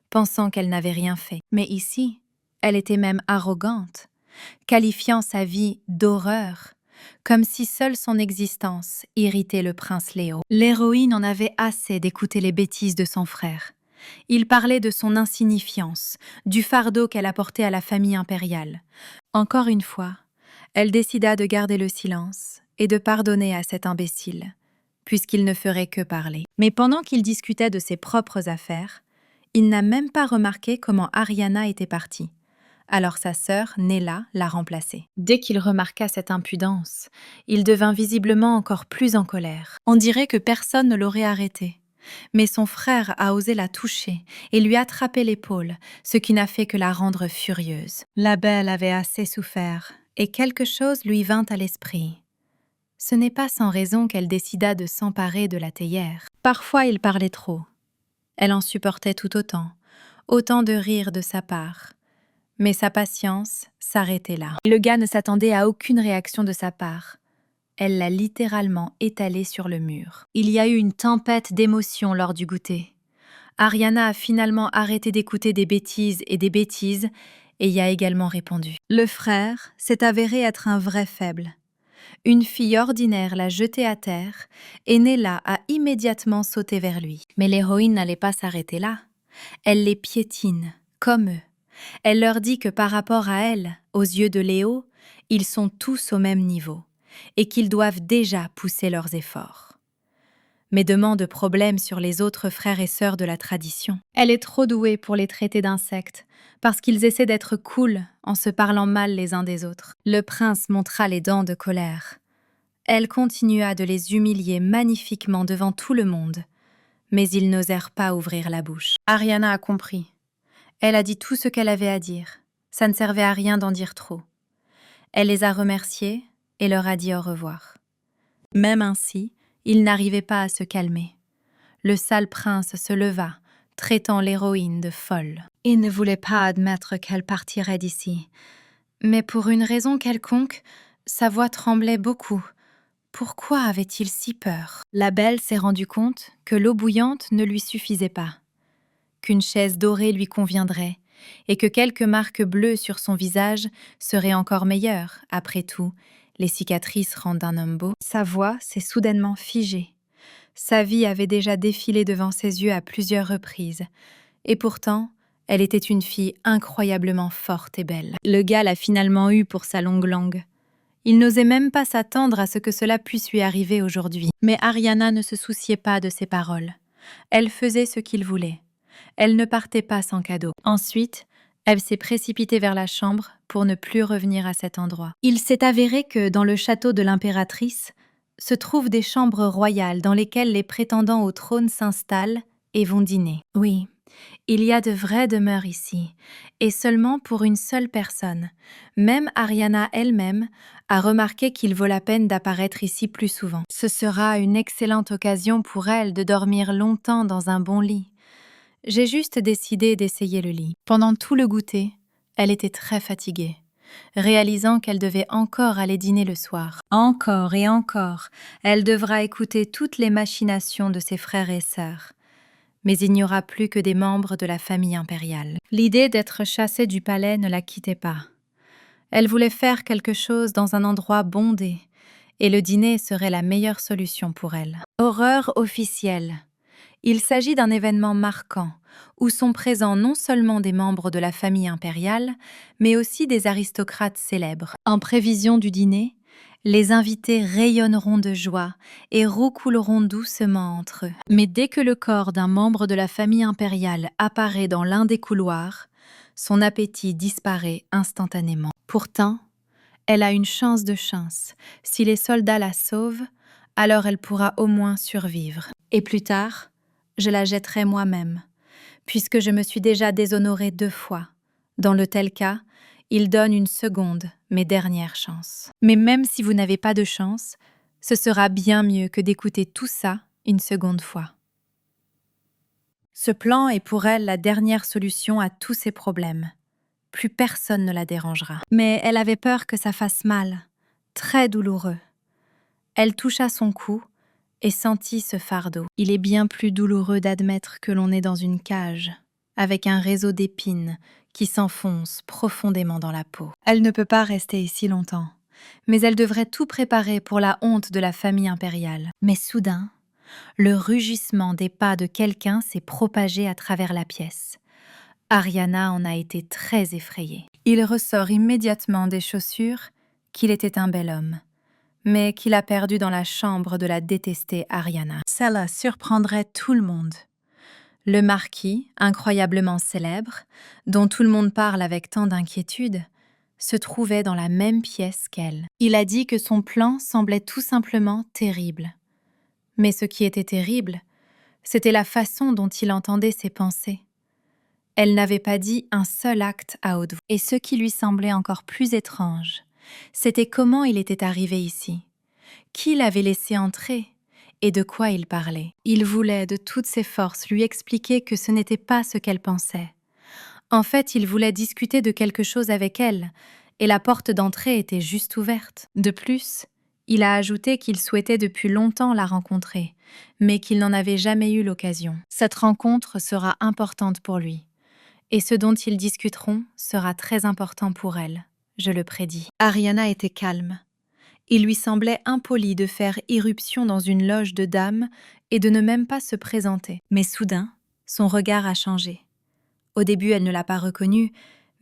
pensant qu'elle n'avait rien fait. Mais ici, elle était même arrogante, qualifiant sa vie d'horreur, comme si seule son existence irritait le prince Léo. L'héroïne en avait assez d'écouter les bêtises de son frère. Il parlait de son insignifiance, du fardeau qu'elle apportait à la famille impériale. Encore une fois, elle décida de garder le silence et de pardonner à cet imbécile, puisqu'il ne ferait que parler. Mais pendant qu'il discutait de ses propres affaires, il n'a même pas remarqué comment Ariana était partie, Alors sa sœur, Nella, l'a remplacé. Dès qu'il remarqua cette impudence, il devint visiblement encore plus en colère. On dirait que personne ne l'aurait arrêté. Mais son frère a osé la toucher et lui attraper l'épaule, ce qui n'a fait que la rendre furieuse. La belle avait assez souffert, et quelque chose lui vint à l'esprit. Ce n'est pas sans raison qu'elle décida de s'emparer de la théière. Parfois il parlait trop. Elle en supportait tout autant de rire de sa part. Mais sa patience s'arrêtait là. Le gars ne s'attendait à aucune réaction de sa part. Elle l'a littéralement étalé sur le mur. Il y a eu une tempête d'émotions lors du goûter. Ariana a finalement arrêté d'écouter des bêtises et y a également répondu. Le frère s'est avéré être un vrai faible. Une fille ordinaire l'a jeté à terre et Nella a immédiatement sauté vers lui. Mais l'héroïne n'allait pas s'arrêter là. Elle les piétine, comme eux. Elle leur dit que par rapport à elle, aux yeux de Léo, ils sont tous au même niveau et qu'ils doivent déjà pousser leurs efforts. Mais demande problème sur les autres frères et sœurs de la tradition. Elle est trop douée pour les traiter d'insectes, parce qu'ils essaient d'être cool en se parlant mal les uns des autres. Le prince montra les dents de colère. Elle continua de les humilier magnifiquement devant tout le monde, mais ils n'osèrent pas ouvrir la bouche. Ariana a compris. Elle a dit tout ce qu'elle avait à dire. Ça ne servait à rien d'en dire trop. Elle les a remerciés et leur a dit au revoir. Même ainsi, ils n'arrivaient pas à se calmer. Le sale prince se leva, traitant l'héroïne de folle. Il ne voulait pas admettre qu'elle partirait d'ici. Mais pour une raison quelconque, sa voix tremblait beaucoup. Pourquoi avait-il si peur? La belle s'est rendue compte que l'eau bouillante ne lui suffisait pas, qu'une chaise dorée lui conviendrait, et que quelques marques bleues sur son visage seraient encore meilleures. Après tout, les cicatrices rendent un homme beau. Sa voix s'est soudainement figée. Sa vie avait déjà défilé devant ses yeux à plusieurs reprises, et pourtant, elle était une fille incroyablement forte et belle. Le gars l'a finalement eue pour sa longue langue. Il n'osait même pas s'attendre à ce que cela puisse lui arriver aujourd'hui. Mais Ariana ne se souciait pas de ses paroles. Elle faisait ce qu'il voulait. Elle ne partait pas sans cadeau. Ensuite, elle s'est précipitée vers la chambre pour ne plus revenir à cet endroit. Il s'est avéré que dans le château de l'impératrice se trouvent des chambres royales dans lesquelles les prétendants au trône s'installent et vont dîner. Oui, il y a de vraies demeures ici, et seulement pour une seule personne. Même Ariana elle-même a remarqué qu'il vaut la peine d'apparaître ici plus souvent. Ce sera une excellente occasion pour elle de dormir longtemps dans un bon lit. J'ai juste décidé d'essayer le lit. Pendant tout le goûter, elle était très fatiguée, réalisant qu'elle devait encore aller dîner le soir. Encore et encore, elle devra écouter toutes les machinations de ses frères et sœurs. Mais il n'y aura plus que des membres de la famille impériale. L'idée d'être chassée du palais ne la quittait pas. Elle voulait faire quelque chose dans un endroit bondé, et le dîner serait la meilleure solution pour elle. Horreur officielle. Il s'agit d'un événement marquant, où sont présents non seulement des membres de la famille impériale, mais aussi des aristocrates célèbres. En prévision du dîner, les invités rayonneront de joie et roucouleront doucement entre eux. Mais dès que le corps d'un membre de la famille impériale apparaît dans l'un des couloirs, son appétit disparaît instantanément. Pourtant, elle a une chance de chance. Si les soldats la sauvent, alors elle pourra au moins survivre. Et plus tard, je la jetterai moi-même, puisque je me suis déjà déshonorée 2 fois. Dans le tel cas, il donne une seconde, mais dernière chance. Mais même si vous n'avez pas de chance, ce sera bien mieux que d'écouter tout ça une seconde fois. Ce plan est pour elle la dernière solution à tous ses problèmes. Plus personne ne la dérangera. Mais elle avait peur que ça fasse mal, très douloureux. Elle toucha son cou et sentit ce fardeau. Il est bien plus douloureux d'admettre que l'on est dans une cage, avec un réseau d'épines qui s'enfonce profondément dans la peau. Elle ne peut pas rester ici longtemps, mais elle devrait tout préparer pour la honte de la famille impériale. Mais soudain, le rugissement des pas de quelqu'un s'est propagé à travers la pièce. Ariana en a été très effrayée. Il ressort immédiatement des chaussures qu'il était un bel homme, mais qu'il a perdu dans la chambre de la détestée Ariana. Cela surprendrait tout le monde. Le marquis, incroyablement célèbre, dont tout le monde parle avec tant d'inquiétude, se trouvait dans la même pièce qu'elle. Il a dit que son plan semblait tout simplement terrible. Mais ce qui était terrible, c'était la façon dont il entendait ses pensées. Elle n'avait pas dit un seul acte à haute voix. Et ce qui lui semblait encore plus étrange, c'était comment il était arrivé ici, qui l'avait laissé entrer et de quoi il parlait. Il voulait de toutes ses forces lui expliquer que ce n'était pas ce qu'elle pensait. En fait, il voulait discuter de quelque chose avec elle, et la porte d'entrée était juste ouverte. De plus, il a ajouté qu'il souhaitait depuis longtemps la rencontrer, mais qu'il n'en avait jamais eu l'occasion. Cette rencontre sera importante pour lui, et ce dont ils discuteront sera très important pour elle, je le prédis. Ariana était calme. Il lui semblait impoli de faire irruption dans une loge de dames et de ne même pas se présenter. Mais soudain, son regard a changé. Au début, elle ne l'a pas reconnu,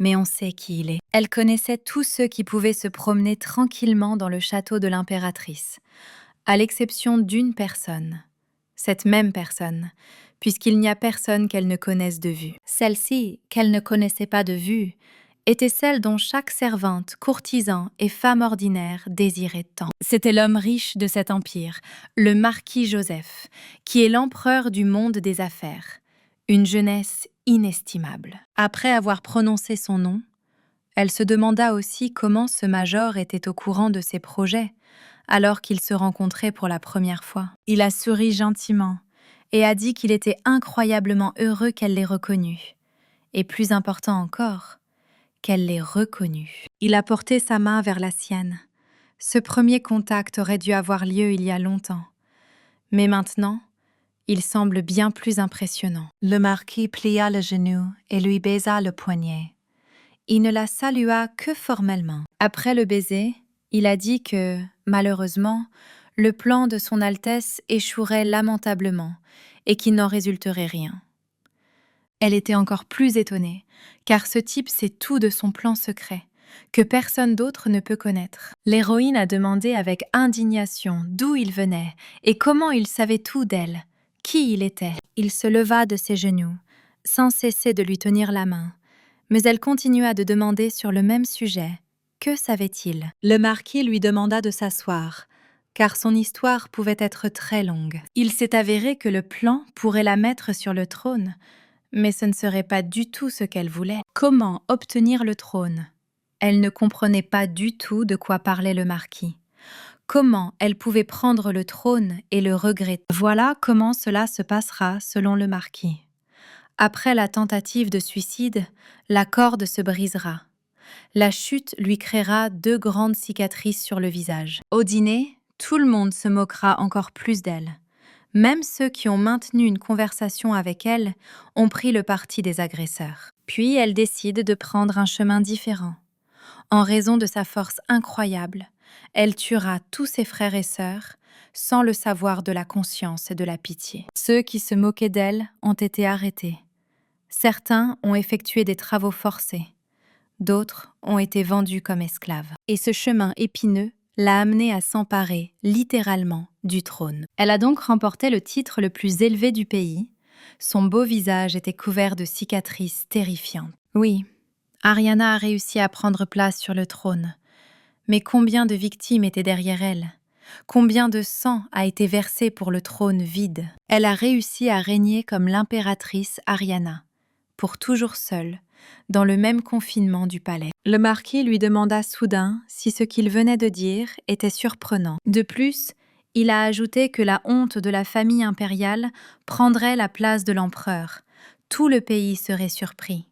mais on sait qui il est. Elle connaissait tous ceux qui pouvaient se promener tranquillement dans le château de l'impératrice, à l'exception d'une personne. Cette même personne, puisqu'il n'y a personne qu'elle ne connaisse de vue. Celle-ci, qu'elle ne connaissait pas de vue, était celle dont chaque servante, courtisan et femme ordinaire désirait tant. C'était l'homme riche de cet empire, le marquis Joseph, qui est l'empereur du monde des affaires. Une jeunesse inestimable. Après avoir prononcé son nom, elle se demanda aussi comment ce major était au courant de ses projets, alors qu'ils se rencontraient pour la première fois. Il a souri gentiment et a dit qu'il était incroyablement heureux qu'elle l'ait reconnu. Et plus important encore, qu'elle l'ait reconnu. Il a porté sa main vers la sienne. Ce premier contact aurait dû avoir lieu il y a longtemps. Mais maintenant, il semble bien plus impressionnant. Le marquis plia le genou et lui baisa le poignet. Il ne la salua que formellement. Après le baiser, il a dit que, malheureusement, le plan de son Altesse échouerait lamentablement et qu'il n'en résulterait rien. Elle était encore plus étonnée, car ce type sait tout de son plan secret, que personne d'autre ne peut connaître. L'héroïne a demandé avec indignation d'où il venait et comment il savait tout d'elle, qui il était. Il se leva de ses genoux, sans cesser de lui tenir la main, mais elle continua de demander sur le même sujet. Que savait-il? Le marquis lui demanda de s'asseoir, car son histoire pouvait être très longue. Il s'est avéré que le plan pourrait la mettre sur le trône, mais ce ne serait pas du tout ce qu'elle voulait. Comment obtenir le trône? Elle ne comprenait pas du tout de quoi parlait le marquis. Comment elle pouvait prendre le trône et le regretter? Voilà comment cela se passera selon le marquis. Après la tentative de suicide, la corde se brisera. La chute lui créera 2 grandes cicatrices sur le visage. Au dîner, tout le monde se moquera encore plus d'elle. Même ceux qui ont maintenu une conversation avec elle ont pris le parti des agresseurs. Puis elle décide de prendre un chemin différent. En raison de sa force incroyable, elle tuera tous ses frères et sœurs, sans le savoir de la conscience et de la pitié. Ceux qui se moquaient d'elle ont été arrêtés. Certains ont effectué des travaux forcés. D'autres ont été vendus comme esclaves. Et ce chemin épineux l'a amenée à s'emparer, littéralement, du trône. Elle a donc remporté le titre le plus élevé du pays. Son beau visage était couvert de cicatrices terrifiantes. Oui, Ariana a réussi à prendre place sur le trône. Mais combien de victimes étaient derrière elle? Combien de sang a été versé pour le trône vide? Elle a réussi à régner comme l'impératrice Ariana, pour toujours seule, dans le même confinement du palais. Le marquis lui demanda soudain si ce qu'il venait de dire était surprenant. De plus, il a ajouté que la honte de la famille impériale prendrait la place de l'empereur. Tout le pays serait surpris.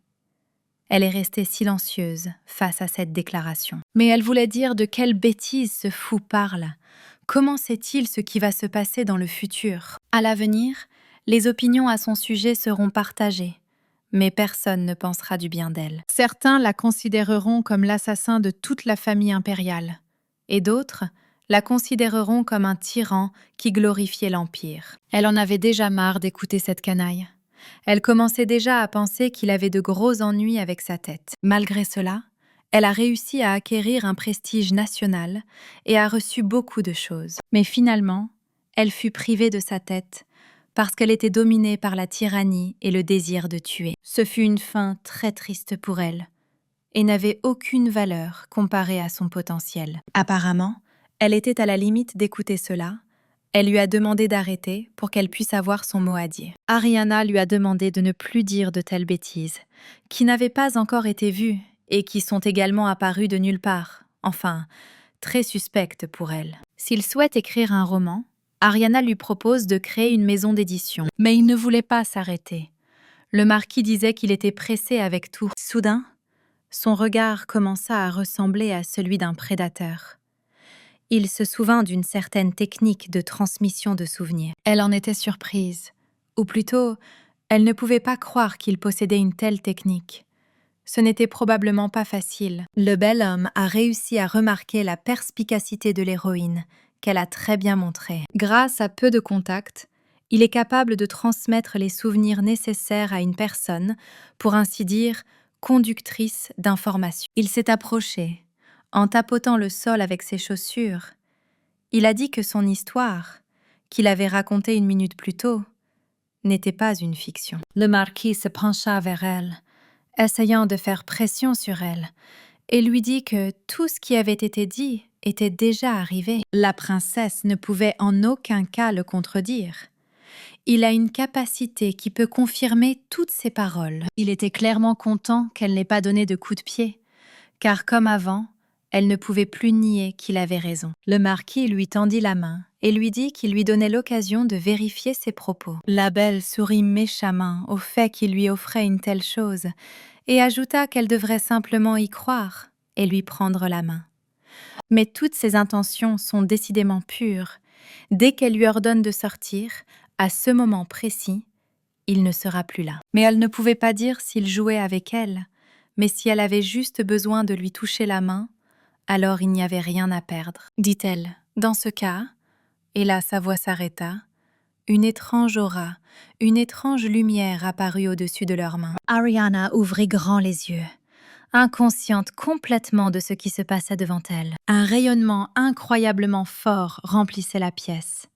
Elle est restée silencieuse face à cette déclaration. Mais elle voulait dire de quelle bêtise ce fou parle. Comment sait-il ce qui va se passer dans le futur? À l'avenir, les opinions à son sujet seront partagées. Mais personne ne pensera du bien d'elle. Certains la considéreront comme l'assassin de toute la famille impériale, et d'autres la considéreront comme un tyran qui glorifiait l'Empire. Elle en avait déjà marre d'écouter cette canaille. Elle commençait déjà à penser qu'il avait de gros ennuis avec sa tête. Malgré cela, elle a réussi à acquérir un prestige national et a reçu beaucoup de choses. Mais finalement, elle fut privée de sa tête, parce qu'elle était dominée par la tyrannie et le désir de tuer. Ce fut une fin très triste pour elle, et n'avait aucune valeur comparée à son potentiel. Apparemment, elle était à la limite d'écouter cela. Elle lui a demandé d'arrêter pour qu'elle puisse avoir son mot à dire. Ariana lui a demandé de ne plus dire de telles bêtises, qui n'avaient pas encore été vues et qui sont également apparues de nulle part, enfin, très suspectes pour elle. S'il souhaite écrire un roman, Ariana lui propose de créer une maison d'édition. Mais il ne voulait pas s'arrêter. Le marquis disait qu'il était pressé avec tout. Soudain, son regard commença à ressembler à celui d'un prédateur. Il se souvint d'une certaine technique de transmission de souvenirs. Elle en était surprise, ou plutôt, elle ne pouvait pas croire qu'il possédait une telle technique. Ce n'était probablement pas facile. Le bel homme a réussi à remarquer la perspicacité de l'héroïne, qu'elle a très bien montrée. Grâce à peu de contacts, il est capable de transmettre les souvenirs nécessaires à une personne, pour ainsi dire, conductrice d'informations. Il s'est approché, en tapotant le sol avec ses chaussures. Il a dit que son histoire, qu'il avait racontée une minute plus tôt, n'était pas une fiction. Le marquis se pencha vers elle, essayant de faire pression sur elle, et lui dit que tout ce qui avait été dit était déjà arrivé. La princesse ne pouvait en aucun cas le contredire. Il a une capacité qui peut confirmer toutes ses paroles. Il était clairement content qu'elle n'ait pas donné de coup de pied, car comme avant, elle ne pouvait plus nier qu'il avait raison. Le marquis lui tendit la main et lui dit qu'il lui donnait l'occasion de vérifier ses propos. La belle sourit méchamment au fait qu'il lui offrait une telle chose et ajouta qu'elle devrait simplement y croire et lui prendre la main. Mais toutes ses intentions sont décidément pures. Dès qu'elle lui ordonne de sortir, à ce moment précis, il ne sera plus là. Mais elle ne pouvait pas dire s'il jouait avec elle, mais si elle avait juste besoin de lui toucher la main, alors il n'y avait rien à perdre, dit-elle. Dans ce cas, et là sa voix s'arrêta, une étrange aura, une étrange lumière apparut au-dessus de leurs mains. Ariana ouvrit grand les yeux, inconsciente complètement de ce qui se passait devant elle. Un rayonnement incroyablement fort remplissait la pièce.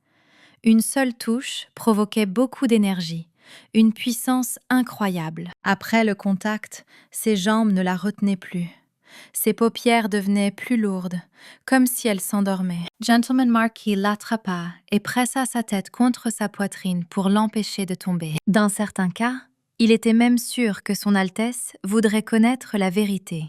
Une seule touche provoquait beaucoup d'énergie, une puissance incroyable. Après le contact, ses jambes ne la retenaient plus. Ses paupières devenaient plus lourdes, comme si elle s'endormait. Gentleman Marquis l'attrapa et pressa sa tête contre sa poitrine pour l'empêcher de tomber. Dans certains cas, il était même sûr que son Altesse voudrait connaître la vérité,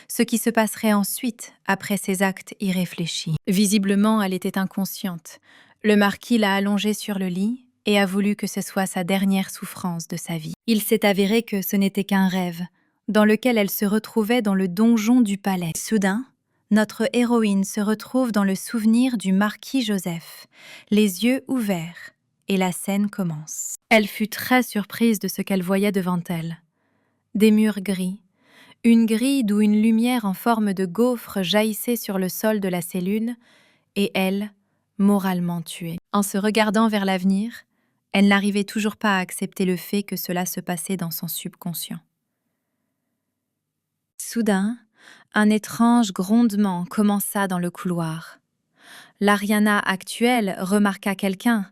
ce qui se passerait ensuite après ces actes irréfléchis. Visiblement, elle était inconsciente. Le marquis l'a allongée sur le lit et a voulu que ce soit sa dernière souffrance de sa vie. Il s'est avéré que ce n'était qu'un rêve, dans lequel elle se retrouvait dans le donjon du palais. Soudain, notre héroïne se retrouve dans le souvenir du marquis Joseph, les yeux ouverts, et la scène commence. Elle fut très surprise de ce qu'elle voyait devant elle. Des murs gris, une grille d'où une lumière en forme de gaufre jaillissait sur le sol de la cellule, et elle, moralement tuée. En se regardant vers l'avenir, elle n'arrivait toujours pas à accepter le fait que cela se passait dans son subconscient. Soudain, un étrange grondement commença dans le couloir. L'Ariana actuelle remarqua quelqu'un,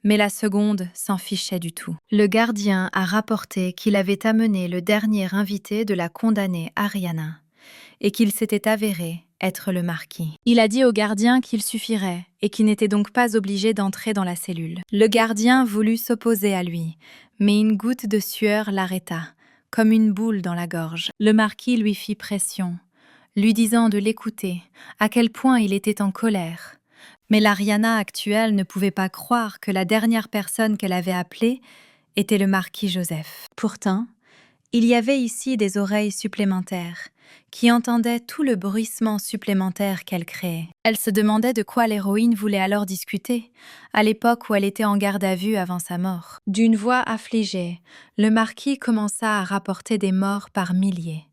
mais la seconde s'en fichait du tout. Le gardien a rapporté qu'il avait amené le dernier invité de la condamnée Ariana et qu'il s'était avéré être le marquis. Il a dit au gardien qu'il suffirait et qu'il n'était donc pas obligé d'entrer dans la cellule. Le gardien voulut s'opposer à lui, mais une goutte de sueur l'arrêta, comme une boule dans la gorge. Le marquis lui fit pression, lui disant de l'écouter, à quel point il était en colère. Mais l'Ariana actuelle ne pouvait pas croire que la dernière personne qu'elle avait appelée était le marquis Joseph. Pourtant, il y avait ici des oreilles supplémentaires qui entendaient tout le bruissement supplémentaire qu'elle créait. Elle se demandait de quoi l'héroïne voulait alors discuter, à l'époque où elle était en garde à vue avant sa mort. D'une voix affligée, le marquis commença à rapporter des morts par milliers.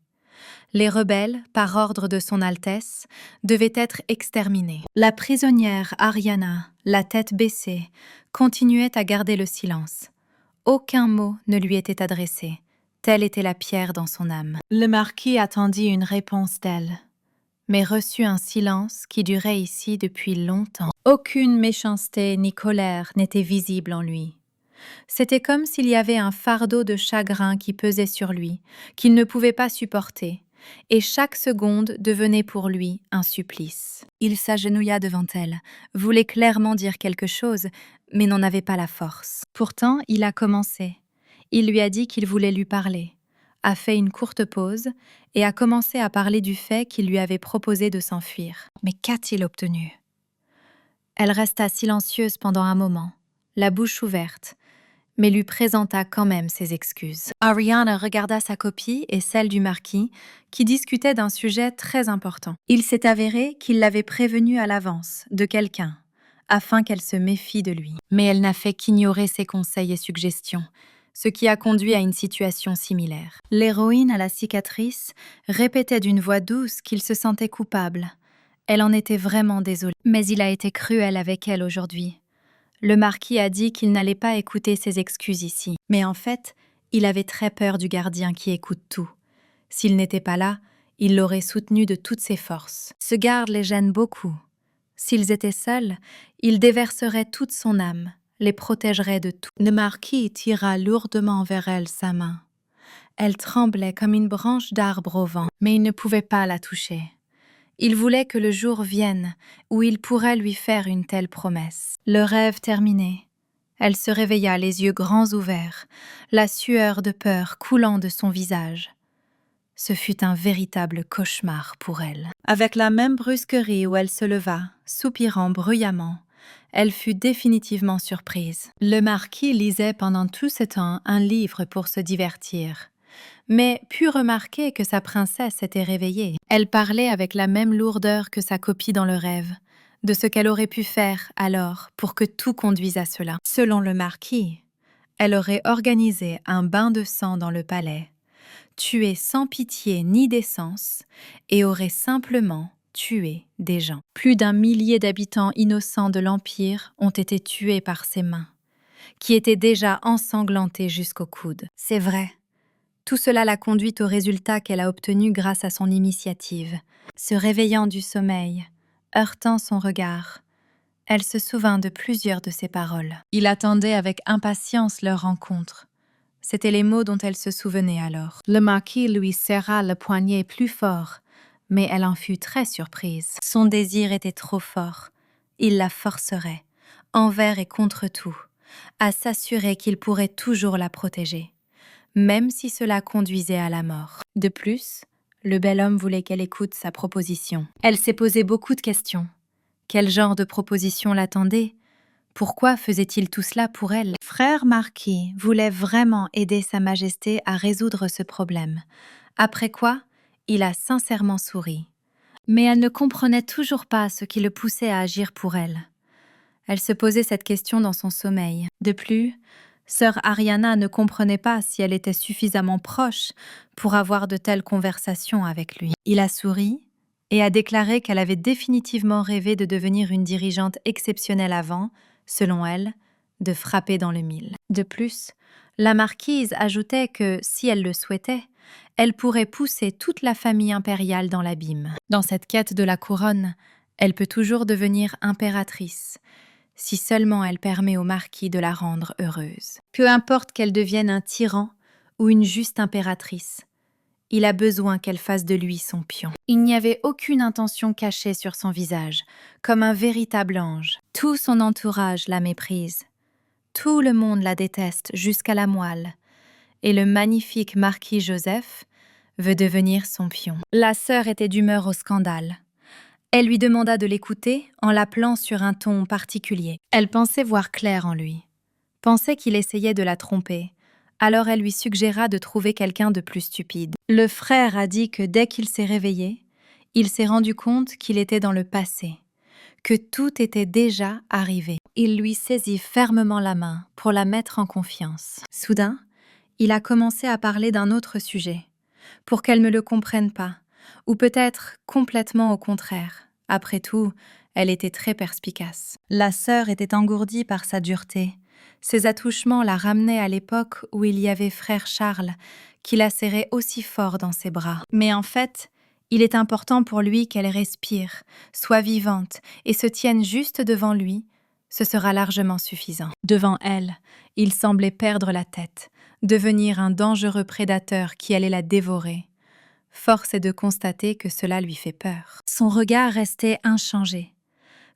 Les rebelles, par ordre de son Altesse, devaient être exterminés. La prisonnière Ariana, la tête baissée, continuait à garder le silence. Aucun mot ne lui était adressé. Telle était la pierre dans son âme. Le marquis attendit une réponse d'elle, mais reçut un silence qui durait ici depuis longtemps. Aucune méchanceté ni colère n'était visible en lui. C'était comme s'il y avait un fardeau de chagrin qui pesait sur lui, qu'il ne pouvait pas supporter, et chaque seconde devenait pour lui un supplice. Il s'agenouilla devant elle, voulait clairement dire quelque chose, mais n'en avait pas la force. Pourtant, il a commencé. Il lui a dit qu'il voulait lui parler, a fait une courte pause et a commencé à parler du fait qu'il lui avait proposé de s'enfuir. Mais qu'a-t-il obtenu? Elle resta silencieuse pendant un moment, la bouche ouverte, mais lui présenta quand même ses excuses. Ariana regarda sa copie et celle du marquis, qui discutaient d'un sujet très important. Il s'est avéré qu'il l'avait prévenue à l'avance de quelqu'un, afin qu'elle se méfie de lui. Mais elle n'a fait qu'ignorer ses conseils et suggestions, ce qui a conduit à une situation similaire. L'héroïne à la cicatrice répétait d'une voix douce qu'il se sentait coupable. Elle en était vraiment désolée. Mais il a été cruel avec elle aujourd'hui. Le marquis a dit qu'il n'allait pas écouter ses excuses ici. Mais en fait, il avait très peur du gardien qui écoute tout. S'il n'était pas là, il l'aurait soutenu de toutes ses forces. Ce garde les gêne beaucoup. S'ils étaient seuls, il déverserait toute son âme, les protégerait de tout. Le marquis tira lourdement vers elle sa main. Elle tremblait comme une branche d'arbre au vent, mais il ne pouvait pas la toucher. Il voulait que le jour vienne où il pourrait lui faire une telle promesse. Le rêve terminé, elle se réveilla les yeux grands ouverts, la sueur de peur coulant de son visage. Ce fut un véritable cauchemar pour elle. Avec la même brusquerie où elle se leva, soupirant bruyamment, elle fut définitivement surprise. Le marquis lisait pendant tout ce temps un livre pour se divertir, mais put remarquer que sa princesse était réveillée. Elle parlait avec la même lourdeur que sa copie dans le rêve, de ce qu'elle aurait pu faire alors pour que tout conduise à cela. Selon le marquis, elle aurait organisé un bain de sang dans le palais, tué sans pitié ni décence, et aurait simplement tué des gens. Plus d'1 millier d'habitants innocents de l'Empire ont été tués par ses mains, qui étaient déjà ensanglantés jusqu'au coude. C'est vrai. Tout cela l'a conduite au résultat qu'elle a obtenu grâce à son initiative. Se réveillant du sommeil, heurtant son regard, elle se souvint de plusieurs de ses paroles. Il attendait avec impatience leur rencontre. C'étaient les mots dont elle se souvenait alors. Le marquis lui serra le poignet plus fort, mais elle en fut très surprise. Son désir était trop fort. Il la forcerait, envers et contre tout, à s'assurer qu'il pourrait toujours la protéger, même si cela conduisait à la mort. De plus, le bel homme voulait qu'elle écoute sa proposition. Elle s'est posé beaucoup de questions. Quel genre de proposition l'attendait? Pourquoi faisait-il tout cela pour elle? Frère Marquis voulait vraiment aider Sa Majesté à résoudre ce problème, après quoi, il a sincèrement souri. Mais elle ne comprenait toujours pas ce qui le poussait à agir pour elle. Elle se posait cette question dans son sommeil. De plus, sœur Ariana ne comprenait pas si elle était suffisamment proche pour avoir de telles conversations avec lui. Il a souri et a déclaré qu'elle avait définitivement rêvé de devenir une dirigeante exceptionnelle avant, selon elle, de frapper dans le mille. De plus, la marquise ajoutait que, si elle le souhaitait, elle pourrait pousser toute la famille impériale dans l'abîme. Dans cette quête de la couronne, elle peut toujours devenir impératrice, si seulement elle permet au marquis de la rendre heureuse. Peu importe qu'elle devienne un tyran ou une juste impératrice, il a besoin qu'elle fasse de lui son pion. Il n'y avait aucune intention cachée sur son visage, comme un véritable ange. Tout son entourage la méprise. Tout le monde la déteste jusqu'à la moelle. Et le magnifique marquis Joseph veut devenir son pion. La sœur était d'humeur au scandale. Elle lui demanda de l'écouter en l'appelant sur un ton particulier. Elle pensait voir clair en lui, pensait qu'il essayait de la tromper. Alors elle lui suggéra de trouver quelqu'un de plus stupide. Le frère a dit que dès qu'il s'est réveillé, il s'est rendu compte qu'il était dans le passé, que tout était déjà arrivé. Il lui saisit fermement la main pour la mettre en confiance. Soudain, il a commencé à parler d'un autre sujet, pour qu'elle ne le comprenne pas, ou peut-être complètement au contraire. Après tout, elle était très perspicace. La sœur était engourdie par sa dureté. Ses attouchements la ramenaient à l'époque où il y avait frère Charles, qui la serrait aussi fort dans ses bras. Mais en fait, il est important pour lui qu'elle respire, soit vivante et se tienne juste devant lui, Ce sera largement suffisant. Devant elle, il semblait perdre la tête, devenir un dangereux prédateur qui allait la dévorer. Force est de constater que cela lui fait peur. Son regard restait inchangé,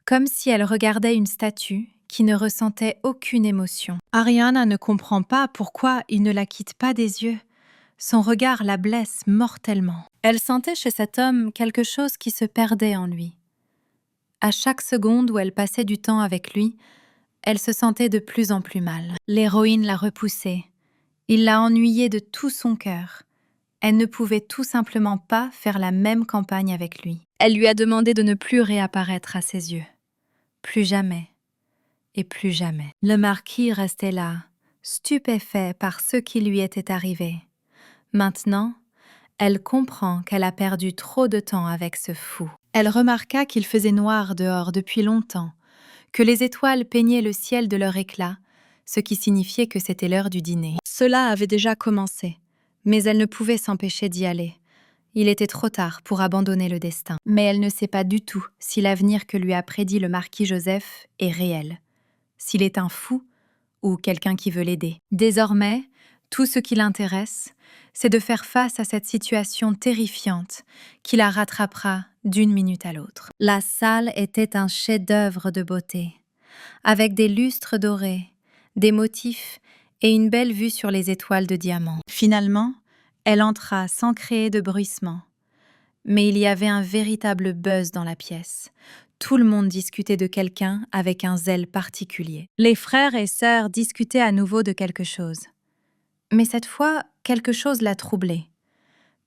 comme si elle regardait une statue qui ne ressentait aucune émotion. Ariana ne comprend pas pourquoi il ne la quitte pas des yeux. Son regard la blesse mortellement. Elle sentait chez cet homme quelque chose qui se perdait en lui. À chaque seconde où elle passait du temps avec lui, elle se sentait de plus en plus mal. L'héroïne la repoussait. Il l'a ennuyée de tout son cœur. Elle ne pouvait tout simplement pas faire la même campagne avec lui. Elle lui a demandé de ne plus réapparaître à ses yeux. Plus jamais. Et plus jamais. Le marquis restait là, stupéfait par ce qui lui était arrivé. Maintenant, elle comprend qu'elle a perdu trop de temps avec ce fou. Elle remarqua qu'il faisait noir dehors depuis longtemps, que les étoiles peignaient le ciel de leur éclat, ce qui signifiait que c'était l'heure du dîner. Cela avait déjà commencé, mais elle ne pouvait s'empêcher d'y aller. Il était trop tard pour abandonner le destin. Mais elle ne sait pas du tout si l'avenir que lui a prédit le marquis Joseph est réel, s'il est un fou ou quelqu'un qui veut l'aider. Désormais, tout ce qui l'intéresse, c'est de faire face à cette situation terrifiante qui la rattrapera d'une minute à l'autre. La salle était un chef-d'œuvre de beauté, avec des lustres dorés, des motifs et une belle vue sur les étoiles de diamant. Finalement, elle entra sans créer de bruissement. Mais il y avait un véritable buzz dans la pièce. Tout le monde discutait de quelqu'un avec un zèle particulier. Les frères et sœurs discutaient à nouveau de quelque chose. Mais cette fois, quelque chose la troublait.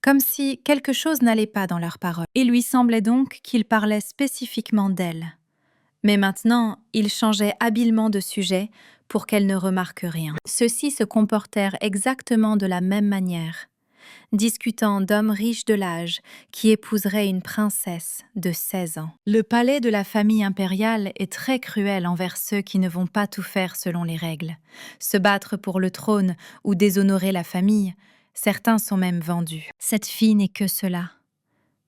Comme si quelque chose n'allait pas dans leurs paroles. Il lui semblait donc qu'ils parlaient spécifiquement d'elle. Mais maintenant, ils changeaient habilement de sujet pour qu'elle ne remarque rien. Ceux-ci se comportèrent exactement de la même manière, discutant d'hommes riches de l'âge qui épouseraient une princesse de 16 ans. Le palais de la famille impériale est très cruel envers ceux qui ne vont pas tout faire selon les règles. Se battre pour le trône ou déshonorer la famille, certains sont même vendus. Cette fille n'est que cela.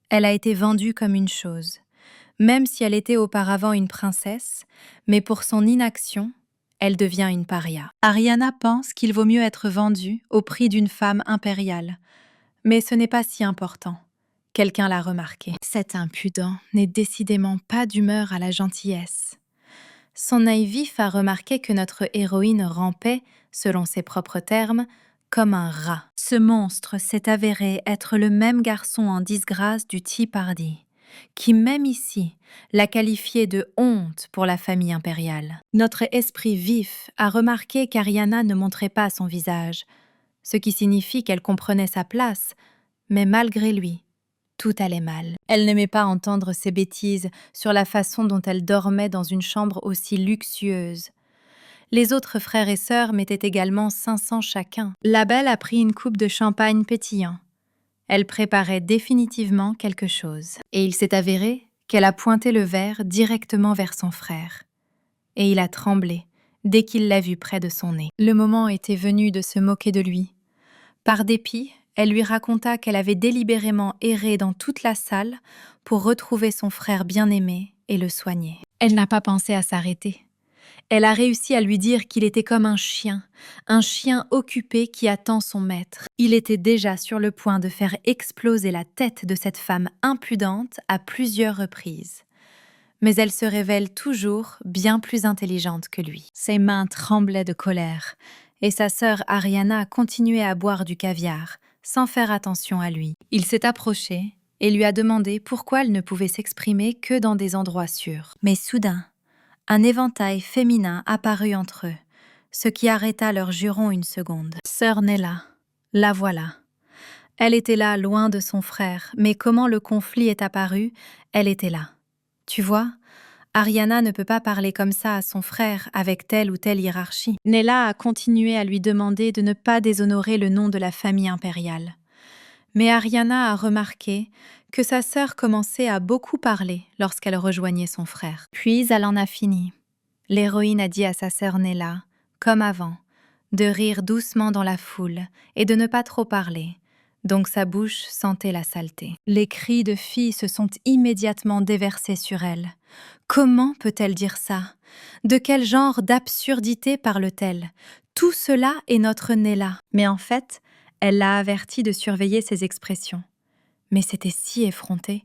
Elle a été vendue comme une chose, même si elle était auparavant une princesse, mais pour son inaction, elle devient une paria. Ariana pense qu'il vaut mieux être vendue au prix d'une femme impériale, mais ce n'est pas si important. Quelqu'un l'a remarqué. Cet impudent n'est décidément pas d'humeur à la gentillesse. Son œil vif a remarqué que notre héroïne rampait, selon ses propres termes, comme un rat. Ce monstre s'est avéré être le même garçon en disgrâce du Tea Party, qui même ici l'a qualifié de honte pour la famille impériale. Notre esprit vif a remarqué qu'Ariana ne montrait pas son visage, ce qui signifie qu'elle comprenait sa place, mais malgré lui, tout allait mal. Elle n'aimait pas entendre ces bêtises sur la façon dont elle dormait dans une chambre aussi luxueuse. Les autres frères et sœurs mettaient également 500 chacun. La belle a pris une coupe de champagne pétillant. Elle préparait définitivement quelque chose. Et il s'est avéré qu'elle a pointé le verre directement vers son frère. Et il a tremblé dès qu'il l'a vu près de son nez. Le moment était venu de se moquer de lui. Par dépit, elle lui raconta qu'elle avait délibérément erré dans toute la salle pour retrouver son frère bien-aimé et le soigner. Elle n'a pas pensé à s'arrêter. Elle a réussi à lui dire qu'il était comme un chien occupé qui attend son maître. Il était déjà sur le point de faire exploser la tête de cette femme impudente à plusieurs reprises. Mais elle se révèle toujours bien plus intelligente que lui. Ses mains tremblaient de colère, et sa sœur Ariana continuait à boire du caviar, sans faire attention à lui. Il s'est approché et lui a demandé pourquoi elle ne pouvait s'exprimer que dans des endroits sûrs. Mais soudain, un éventail féminin apparut entre eux, ce qui arrêta leur juron une seconde. Sœur Nella, la voilà. Elle était là, loin de son frère, mais comment le conflit est apparu, elle était là. Tu vois, Ariana ne peut pas parler comme ça à son frère avec telle ou telle hiérarchie. Nella a continué à lui demander de ne pas déshonorer le nom de la famille impériale. Mais Ariana a remarqué que sa sœur commençait à beaucoup parler lorsqu'elle rejoignait son frère. Puis elle en a fini. L'héroïne a dit à sa sœur Nella, comme avant, de rire doucement dans la foule et de ne pas trop parler, donc sa bouche sentait la saleté. Les cris de fille se sont immédiatement déversés sur elle. Comment peut-elle dire ça? De quel genre d'absurdité parle-t-elle? Tout cela est notre Nella. Mais en fait, elle l'a averti de surveiller ses expressions. Mais c'était si effronté,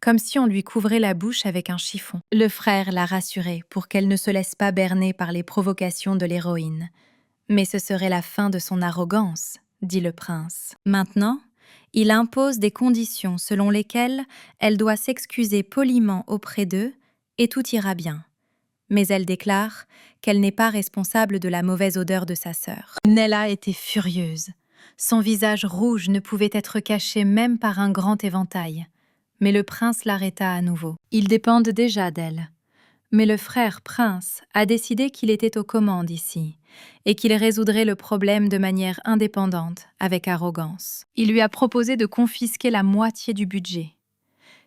comme si on lui couvrait la bouche avec un chiffon. Le frère l'a rassurée pour qu'elle ne se laisse pas berner par les provocations de l'héroïne. Mais ce serait la fin de son arrogance, dit le prince. Maintenant, il impose des conditions selon lesquelles elle doit s'excuser poliment auprès d'eux et tout ira bien. Mais elle déclare qu'elle n'est pas responsable de la mauvaise odeur de sa sœur. Nella était furieuse. Son visage rouge ne pouvait être caché même par un grand éventail. Mais le prince l'arrêta à nouveau. Ils dépendent déjà d'elle. Mais le frère prince a décidé qu'il était aux commandes ici et qu'il résoudrait le problème de manière indépendante, avec arrogance. Il lui a proposé de confisquer la moitié du budget.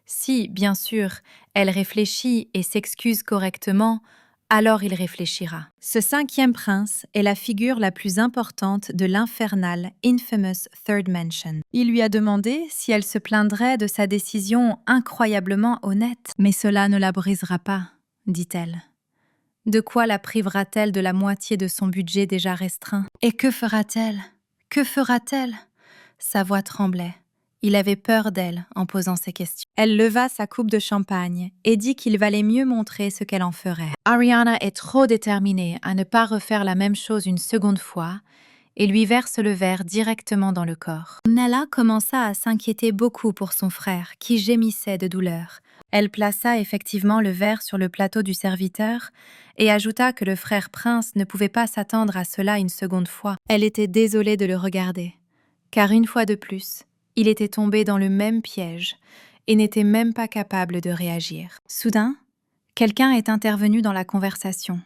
Si, bien sûr, elle réfléchit et s'excuse correctement, alors il réfléchira. Ce 5e prince est la figure la plus importante de l'infernal Infamous Third Mansion. Il lui a demandé si elle se plaindrait de sa décision incroyablement honnête. Mais cela ne la brisera pas, dit-elle. De quoi la privera-t-elle de la moitié de son budget déjà restreint? Et que fera-t-elle? Que fera-t-elle? Sa voix tremblait. Il avait peur d'elle en posant ces questions. Elle leva sa coupe de champagne et dit qu'il valait mieux montrer ce qu'elle en ferait. Ariana est trop déterminée à ne pas refaire la même chose une seconde fois et lui verse le verre directement dans le corps. Nella commença à s'inquiéter beaucoup pour son frère, qui gémissait de douleur. Elle plaça effectivement le verre sur le plateau du serviteur et ajouta que le frère prince ne pouvait pas s'attendre à cela une seconde fois. Elle était désolée de le regarder, car une fois de plus, il était tombé dans le même piège et n'était même pas capable de réagir. Soudain, quelqu'un est intervenu dans la conversation.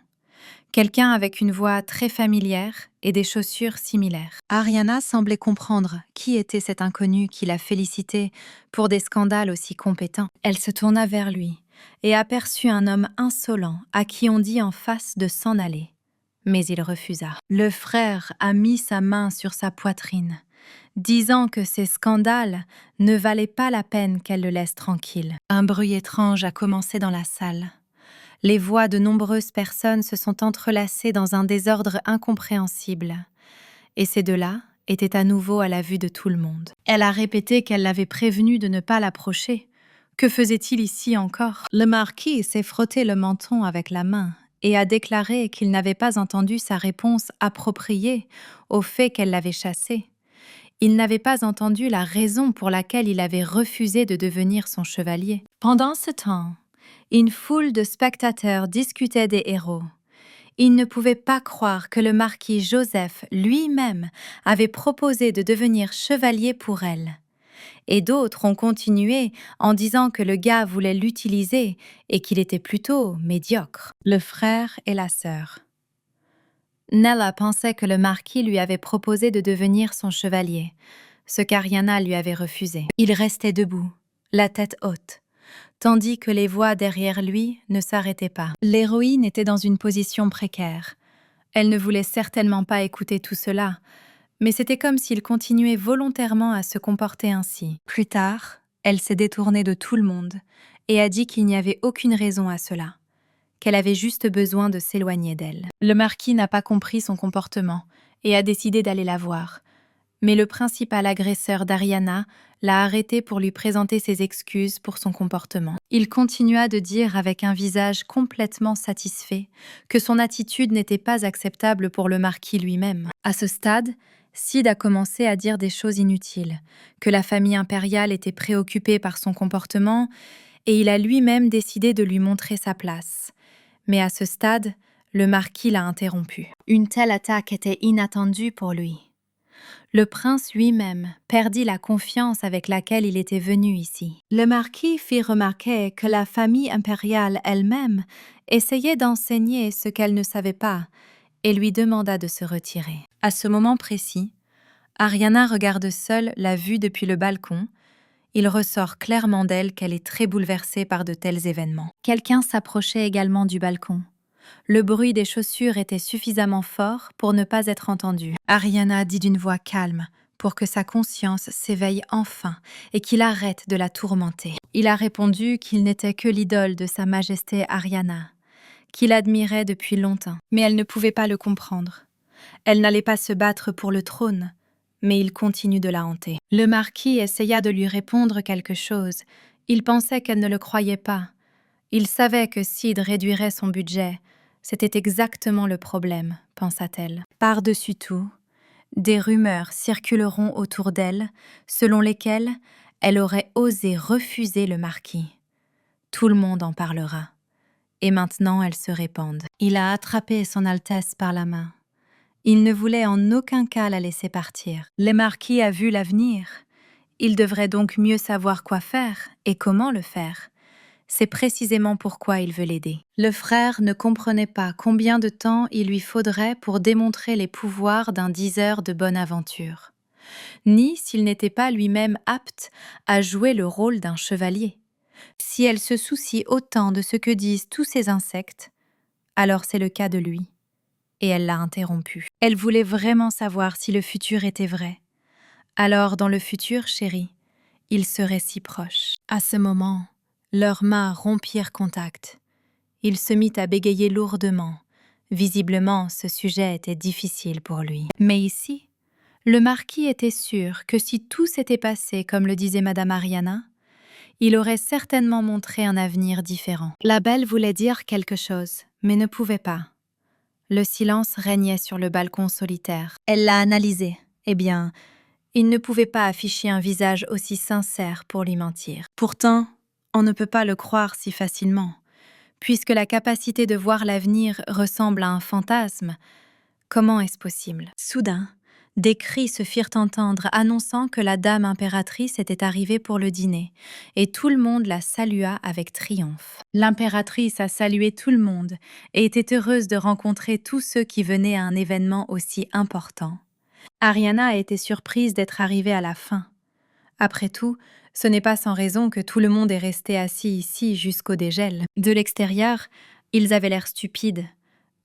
Quelqu'un avec une voix très familière et des chaussures similaires. Ariana semblait comprendre qui était cet inconnu qui la félicitait pour des scandales aussi compétents. Elle se tourna vers lui et aperçut un homme insolent à qui on dit en face de s'en aller. Mais il refusa. Le frère a mis sa main sur sa poitrine, disant que ces scandales ne valaient pas la peine qu'elle le laisse tranquille. Un bruit étrange a commencé dans la salle. Les voix de nombreuses personnes se sont entrelacées dans un désordre incompréhensible. Et ces deux-là étaient à nouveau à la vue de tout le monde. Elle a répété qu'elle l'avait prévenu de ne pas l'approcher. Que faisait-il ici encore? Le marquis s'est frotté le menton avec la main et a déclaré qu'il n'avait pas entendu sa réponse appropriée au fait qu'elle l'avait chassé. Il n'avait pas entendu la raison pour laquelle il avait refusé de devenir son chevalier. Pendant ce temps, une foule de spectateurs discutait des héros. Ils ne pouvaient pas croire que le marquis Joseph lui-même avait proposé de devenir chevalier pour elle. Et d'autres ont continué en disant que le gars voulait l'utiliser et qu'il était plutôt médiocre. Le frère et la sœur. Nella pensait que le marquis lui avait proposé de devenir son chevalier, ce qu'Ariana lui avait refusé. Il restait debout, la tête haute, tandis que les voix derrière lui ne s'arrêtaient pas. L'héroïne était dans une position précaire. Elle ne voulait certainement pas écouter tout cela, mais c'était comme s'il continuait volontairement à se comporter ainsi. Plus tard, elle s'est détournée de tout le monde et a dit qu'il n'y avait aucune raison à cela, qu'elle avait juste besoin de s'éloigner d'elle. Le marquis n'a pas compris son comportement et a décidé d'aller la voir. Mais le principal agresseur d'Ariana l'a arrêté pour lui présenter ses excuses pour son comportement. Il continua de dire avec un visage complètement satisfait que son attitude n'était pas acceptable pour le marquis lui-même. À ce stade, Sid a commencé à dire des choses inutiles, que la famille impériale était préoccupée par son comportement et il a lui-même décidé de lui montrer sa place. Mais à ce stade, le marquis l'a interrompu. Une telle attaque était inattendue pour lui. Le prince lui-même perdit la confiance avec laquelle il était venu ici. Le marquis fit remarquer que la famille impériale elle-même essayait d'enseigner ce qu'elle ne savait pas et lui demanda de se retirer. À ce moment précis, Ariana regarde seule la vue depuis le balcon. Il ressort clairement d'elle qu'elle est très bouleversée par de tels événements. Quelqu'un s'approchait également du balcon. Le bruit des chaussures était suffisamment fort pour ne pas être entendu. Ariana dit d'une voix calme, pour que sa conscience s'éveille enfin et qu'il arrête de la tourmenter. Il a répondu qu'il n'était que l'idole de Sa Majesté Ariana, qu'il admirait depuis longtemps, mais elle ne pouvait pas le comprendre. Elle n'allait pas se battre pour le trône, mais il continue de la hanter. Le marquis essaya de lui répondre quelque chose. Il pensait qu'elle ne le croyait pas. Il savait que Sid réduirait son budget. C'était exactement le problème, pensa-t-elle. Par-dessus tout, des rumeurs circuleront autour d'elle, selon lesquelles elle aurait osé refuser le marquis. Tout le monde en parlera. Et maintenant elles se répandent. Il a attrapé son Altesse par la main. Il ne voulait en aucun cas la laisser partir. Le marquis a vu l'avenir. Il devrait donc mieux savoir quoi faire et comment le faire. C'est précisément pourquoi il veut l'aider. Le frère ne comprenait pas combien de temps il lui faudrait pour démontrer les pouvoirs d'un diseur de bonne aventure, ni s'il n'était pas lui-même apte à jouer le rôle d'un chevalier. Si elle se soucie autant de ce que disent tous ces insectes, alors c'est le cas de lui. Et elle l'a interrompu. Elle voulait vraiment savoir si le futur était vrai. Alors, dans le futur, chérie, ils seraient si proches. À ce moment, leurs mains rompirent contact. Il se mit à bégayer lourdement. Visiblement, ce sujet était difficile pour lui. Mais ici, le marquis était sûr que si tout s'était passé comme le disait Madame Ariana, il aurait certainement montré un avenir différent. La belle voulait dire quelque chose, mais ne pouvait pas. Le silence régnait sur le balcon solitaire. Elle l'a analysé. Eh bien, il ne pouvait pas afficher un visage aussi sincère pour lui mentir. Pourtant, on ne peut pas le croire si facilement. Puisque la capacité de voir l'avenir ressemble à un fantasme, comment est-ce possible? Soudain, des cris se firent entendre annonçant que la dame impératrice était arrivée pour le dîner, et tout le monde la salua avec triomphe. L'impératrice a salué tout le monde et était heureuse de rencontrer tous ceux qui venaient à un événement aussi important. Ariana a été surprise d'être arrivée à la fin. Après tout, ce n'est pas sans raison que tout le monde est resté assis ici jusqu'au dégel. De l'extérieur, ils avaient l'air stupides.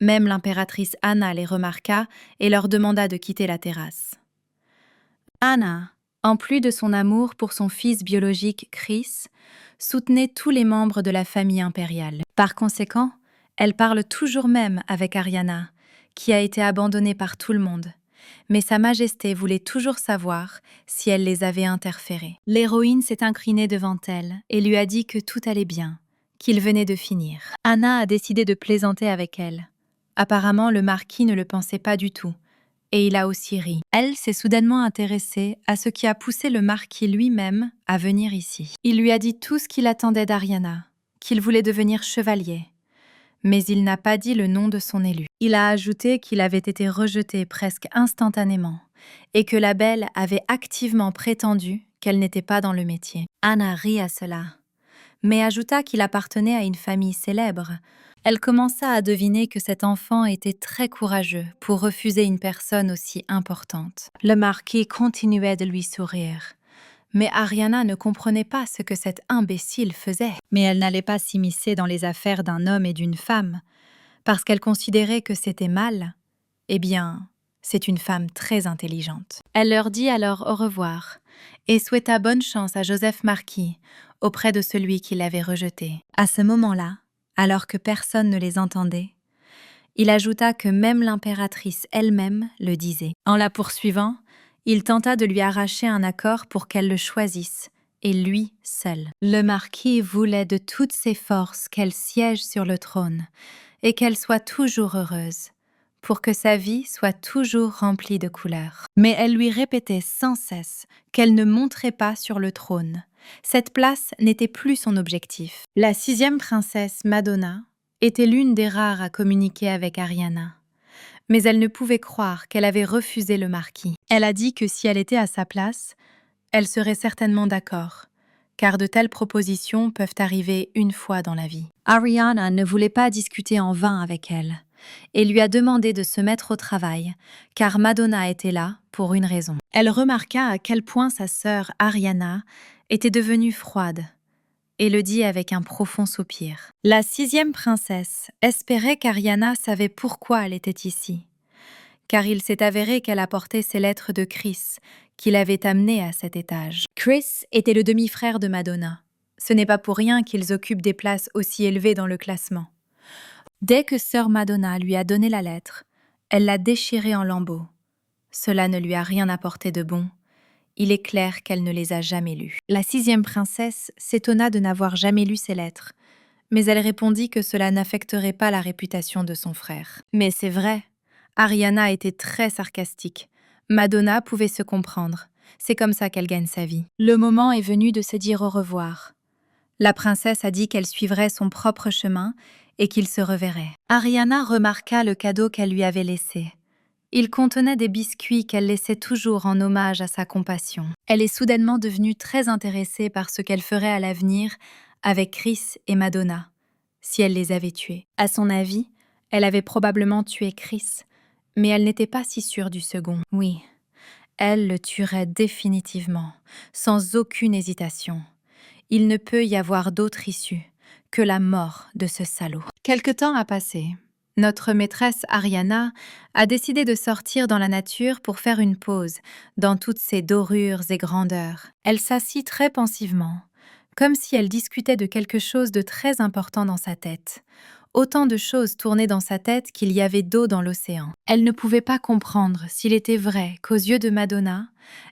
Même l'impératrice Anna les remarqua et leur demanda de quitter la terrasse. Anna, en plus de son amour pour son fils biologique Chris, soutenait tous les membres de la famille impériale. Par conséquent, elle parle toujours même avec Ariana, qui a été abandonnée par tout le monde. Mais Sa Majesté voulait toujours savoir si elle les avait interférés. L'héroïne s'est inclinée devant elle et lui a dit que tout allait bien, qu'il venait de finir. Anna a décidé de plaisanter avec elle. Apparemment, le marquis ne le pensait pas du tout, et il a aussi ri. Elle s'est soudainement intéressée à ce qui a poussé le marquis lui-même à venir ici. Il lui a dit tout ce qu'il attendait d'Ariana, qu'il voulait devenir chevalier. Mais il n'a pas dit le nom de son élu. Il a ajouté qu'il avait été rejeté presque instantanément et que la belle avait activement prétendu qu'elle n'était pas dans le métier. Anna rit à cela, mais ajouta qu'il appartenait à une famille célèbre. Elle commença à deviner que cet enfant était très courageux pour refuser une personne aussi importante. Le marquis continuait de lui sourire. Mais Ariana ne comprenait pas ce que cet imbécile faisait. Mais elle n'allait pas s'immiscer dans les affaires d'un homme et d'une femme, parce qu'elle considérait que c'était mal. Eh bien, c'est une femme très intelligente. Elle leur dit alors au revoir, et souhaita bonne chance à Joseph Marquis, auprès de celui qui l'avait rejeté. À ce moment-là, alors que personne ne les entendait, il ajouta que même l'impératrice elle-même le disait. En la poursuivant, il tenta de lui arracher un accord pour qu'elle le choisisse, et lui seul. Le marquis voulait de toutes ses forces qu'elle siège sur le trône, et qu'elle soit toujours heureuse, pour que sa vie soit toujours remplie de couleurs. Mais elle lui répétait sans cesse qu'elle ne monterait pas sur le trône. Cette place n'était plus son objectif. La 6e princesse, Madonna, était l'une des rares à communiquer avec Ariana. Mais elle ne pouvait croire qu'elle avait refusé le marquis. Elle a dit que si elle était à sa place, elle serait certainement d'accord, car de telles propositions peuvent arriver une fois dans la vie. Ariana ne voulait pas discuter en vain avec elle, et lui a demandé de se mettre au travail, car Madonna était là pour une raison. Elle remarqua à quel point sa sœur Ariana était devenue froide, et le dit avec un profond soupir. La 6e princesse espérait qu'Ariana savait pourquoi elle était ici, car il s'est avéré qu'elle apportait ces lettres de Chris, qui l'avait amenée à cet étage. Chris était le demi-frère de Madonna. Ce n'est pas pour rien qu'ils occupent des places aussi élevées dans le classement. Dès que sœur Madonna lui a donné la lettre, elle l'a déchirée en lambeaux. Cela ne lui a rien apporté de bon. Il est clair qu'elle ne les a jamais lues. La 6e princesse s'étonna de n'avoir jamais lu ces lettres, mais elle répondit que cela n'affecterait pas la réputation de son frère. Mais c'est vrai, Ariana était très sarcastique. Madonna pouvait se comprendre. C'est comme ça qu'elle gagne sa vie. Le moment est venu de se dire au revoir. La princesse a dit qu'elle suivrait son propre chemin et qu'ils se reverraient. Ariana remarqua le cadeau qu'elle lui avait laissé. Il contenait des biscuits qu'elle laissait toujours en hommage à sa compassion. Elle est soudainement devenue très intéressée par ce qu'elle ferait à l'avenir avec Chris et Madonna, si elle les avait tués. À son avis, elle avait probablement tué Chris, mais elle n'était pas si sûre du second. Oui, elle le tuerait définitivement, sans aucune hésitation. Il ne peut y avoir d'autre issue que la mort de ce salaud. Quelque temps a passé. Notre maîtresse Ariana a décidé de sortir dans la nature pour faire une pause dans toutes ces dorures et grandeurs. Elle s'assit très pensivement, comme si elle discutait de quelque chose de très important dans sa tête. Autant de choses tournaient dans sa tête qu'il y avait d'eau dans l'océan. Elle ne pouvait pas comprendre s'il était vrai qu'aux yeux de Madonna,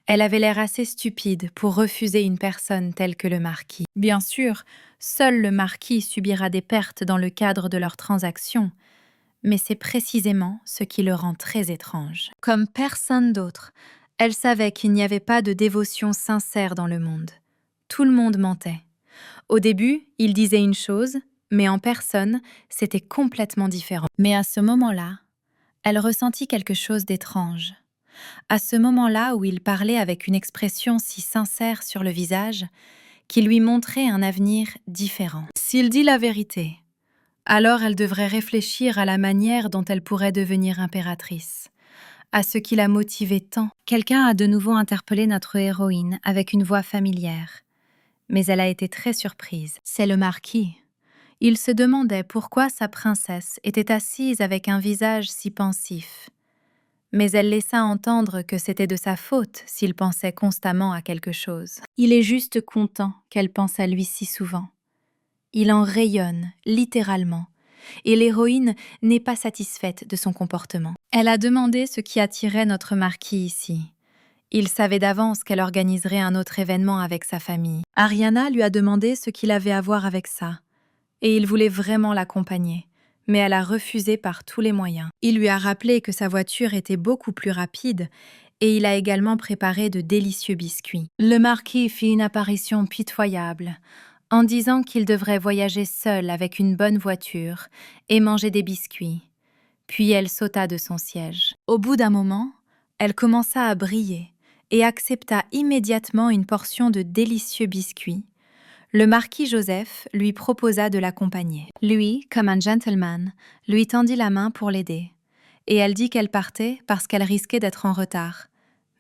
elle avait l'air assez stupide pour refuser une personne telle que le marquis. Bien sûr, seul le marquis subira des pertes dans le cadre de leur transaction, mais c'est précisément ce qui le rend très étrange. Comme personne d'autre, elle savait qu'il n'y avait pas de dévotion sincère dans le monde. Tout le monde mentait. Au début, il disait une chose, mais en personne, c'était complètement différent. Mais à ce moment-là, elle ressentit quelque chose d'étrange. À ce moment-là où il parlait avec une expression si sincère sur le visage, qui lui montrait un avenir différent. S'il dit la vérité, alors elle devrait réfléchir à la manière dont elle pourrait devenir impératrice, à ce qui la motivait tant. Quelqu'un a de nouveau interpellé notre héroïne avec une voix familière. Mais elle a été très surprise. C'est le marquis. Il se demandait pourquoi sa princesse était assise avec un visage si pensif. Mais elle laissa entendre que c'était de sa faute s'il pensait constamment à quelque chose. Il est juste content qu'elle pense à lui si souvent. Il en rayonne, littéralement, et l'héroïne n'est pas satisfaite de son comportement. Elle a demandé ce qui attirait notre marquis ici. Il savait d'avance qu'elle organiserait un autre événement avec sa famille. Ariana lui a demandé ce qu'il avait à voir avec ça, et il voulait vraiment l'accompagner, mais elle a refusé par tous les moyens. Il lui a rappelé que sa voiture était beaucoup plus rapide, et il a également préparé de délicieux biscuits. Le marquis fit une apparition pitoyable, en disant qu'il devrait voyager seul avec une bonne voiture et manger des biscuits. Puis elle sauta de son siège. Au bout d'un moment, elle commença à briller et accepta immédiatement une portion de délicieux biscuits. Le marquis Joseph lui proposa de l'accompagner. Lui, comme un gentleman, lui tendit la main pour l'aider. Et elle dit qu'elle partait parce qu'elle risquait d'être en retard.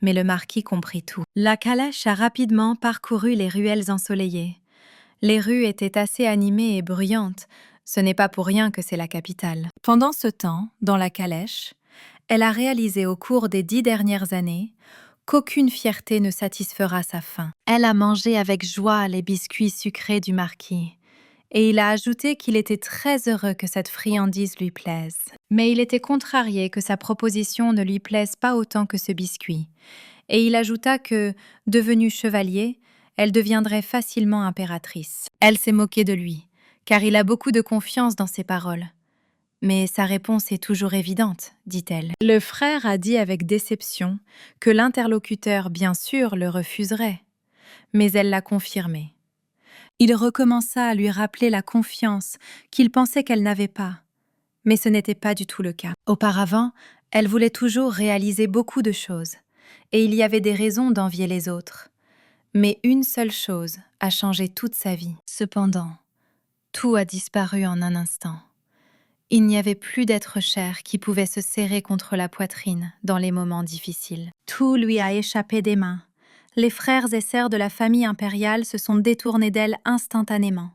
Mais le marquis comprit tout. La calèche a rapidement parcouru les ruelles ensoleillées. Les rues étaient assez animées et bruyantes. Ce n'est pas pour rien que c'est la capitale. Pendant ce temps, dans la calèche, elle a réalisé au cours des 10 dernières années qu'aucune fierté ne satisfera sa faim. Elle a mangé avec joie les biscuits sucrés du marquis, et il a ajouté qu'il était très heureux que cette friandise lui plaise. Mais il était contrarié que sa proposition ne lui plaise pas autant que ce biscuit, et il ajouta que, devenue chevalier, elle deviendrait facilement impératrice. Elle s'est moquée de lui, car il a beaucoup de confiance dans ses paroles. Mais sa réponse est toujours évidente, dit-elle. Le frère a dit avec déception que l'interlocuteur, bien sûr, le refuserait. Mais elle l'a confirmé. Il recommença à lui rappeler la confiance qu'il pensait qu'elle n'avait pas. Mais ce n'était pas du tout le cas. Auparavant, elle voulait toujours réaliser beaucoup de choses, et il y avait des raisons d'envier les autres. Mais une seule chose a changé toute sa vie. Cependant, tout a disparu en un instant. Il n'y avait plus d'être cher qui pouvait se serrer contre la poitrine dans les moments difficiles. Tout lui a échappé des mains. Les frères et sœurs de la famille impériale se sont détournés d'elle instantanément.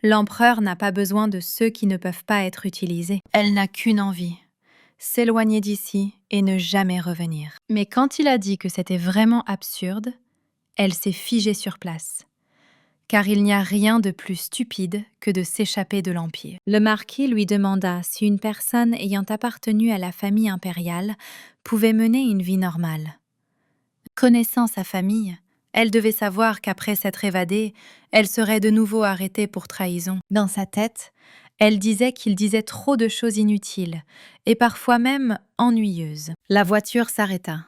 L'empereur n'a pas besoin de ceux qui ne peuvent pas être utilisés. Elle n'a qu'une envie, s'éloigner d'ici et ne jamais revenir. Mais quand il a dit que c'était vraiment absurde, elle s'est figée sur place. Car il n'y a rien de plus stupide que de s'échapper de l'Empire. Le marquis lui demanda si une personne ayant appartenu à la famille impériale pouvait mener une vie normale. Connaissant sa famille, elle devait savoir qu'après s'être évadée, elle serait de nouveau arrêtée pour trahison. Dans sa tête, elle disait qu'il disait trop de choses inutiles, et parfois même ennuyeuses. La voiture s'arrêta.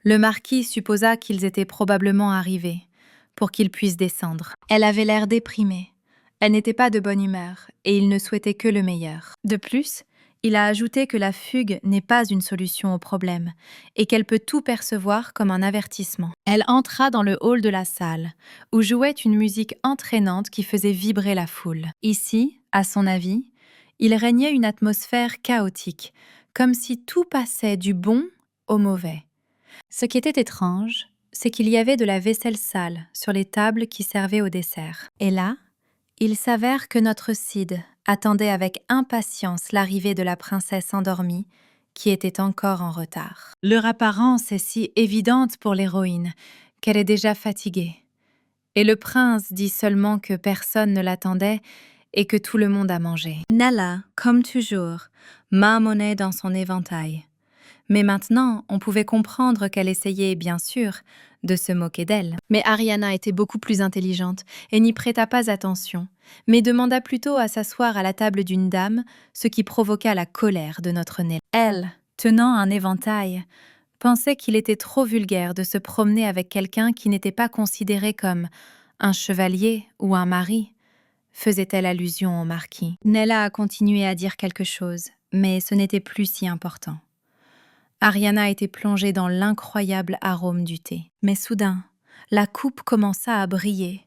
Le marquis supposa qu'ils étaient probablement arrivés, pour qu'ils puissent descendre. Elle avait l'air déprimée. Elle n'était pas de bonne humeur, et il ne souhaitait que le meilleur. De plus, il a ajouté que la fugue n'est pas une solution au problème, et qu'elle peut tout percevoir comme un avertissement. Elle entra dans le hall de la salle, où jouait une musique entraînante qui faisait vibrer la foule. Ici, à son avis, il régnait une atmosphère chaotique, comme si tout passait du bon au mauvais. Ce qui était étrange, c'est qu'il y avait de la vaisselle sale sur les tables qui servaient au dessert. Et là, il s'avère que notre Cid attendait avec impatience l'arrivée de la princesse endormie, qui était encore en retard. Leur apparence est si évidente pour l'héroïne qu'elle est déjà fatiguée. Et le prince dit seulement que personne ne l'attendait et que tout le monde a mangé. Nala, comme toujours, marmonnait dans son éventail. Mais maintenant, on pouvait comprendre qu'elle essayait, bien sûr, de se moquer d'elle. Mais Ariana était beaucoup plus intelligente et n'y prêta pas attention, mais demanda plutôt à s'asseoir à la table d'une dame, ce qui provoqua la colère de notre Nella. Elle, tenant un éventail, pensait qu'il était trop vulgaire de se promener avec quelqu'un qui n'était pas considéré comme un chevalier ou un mari, faisait-elle allusion au marquis. Nella a continué à dire quelque chose, mais ce n'était plus si important. Ariana était plongée dans l'incroyable arôme du thé. Mais soudain, la coupe commença à briller.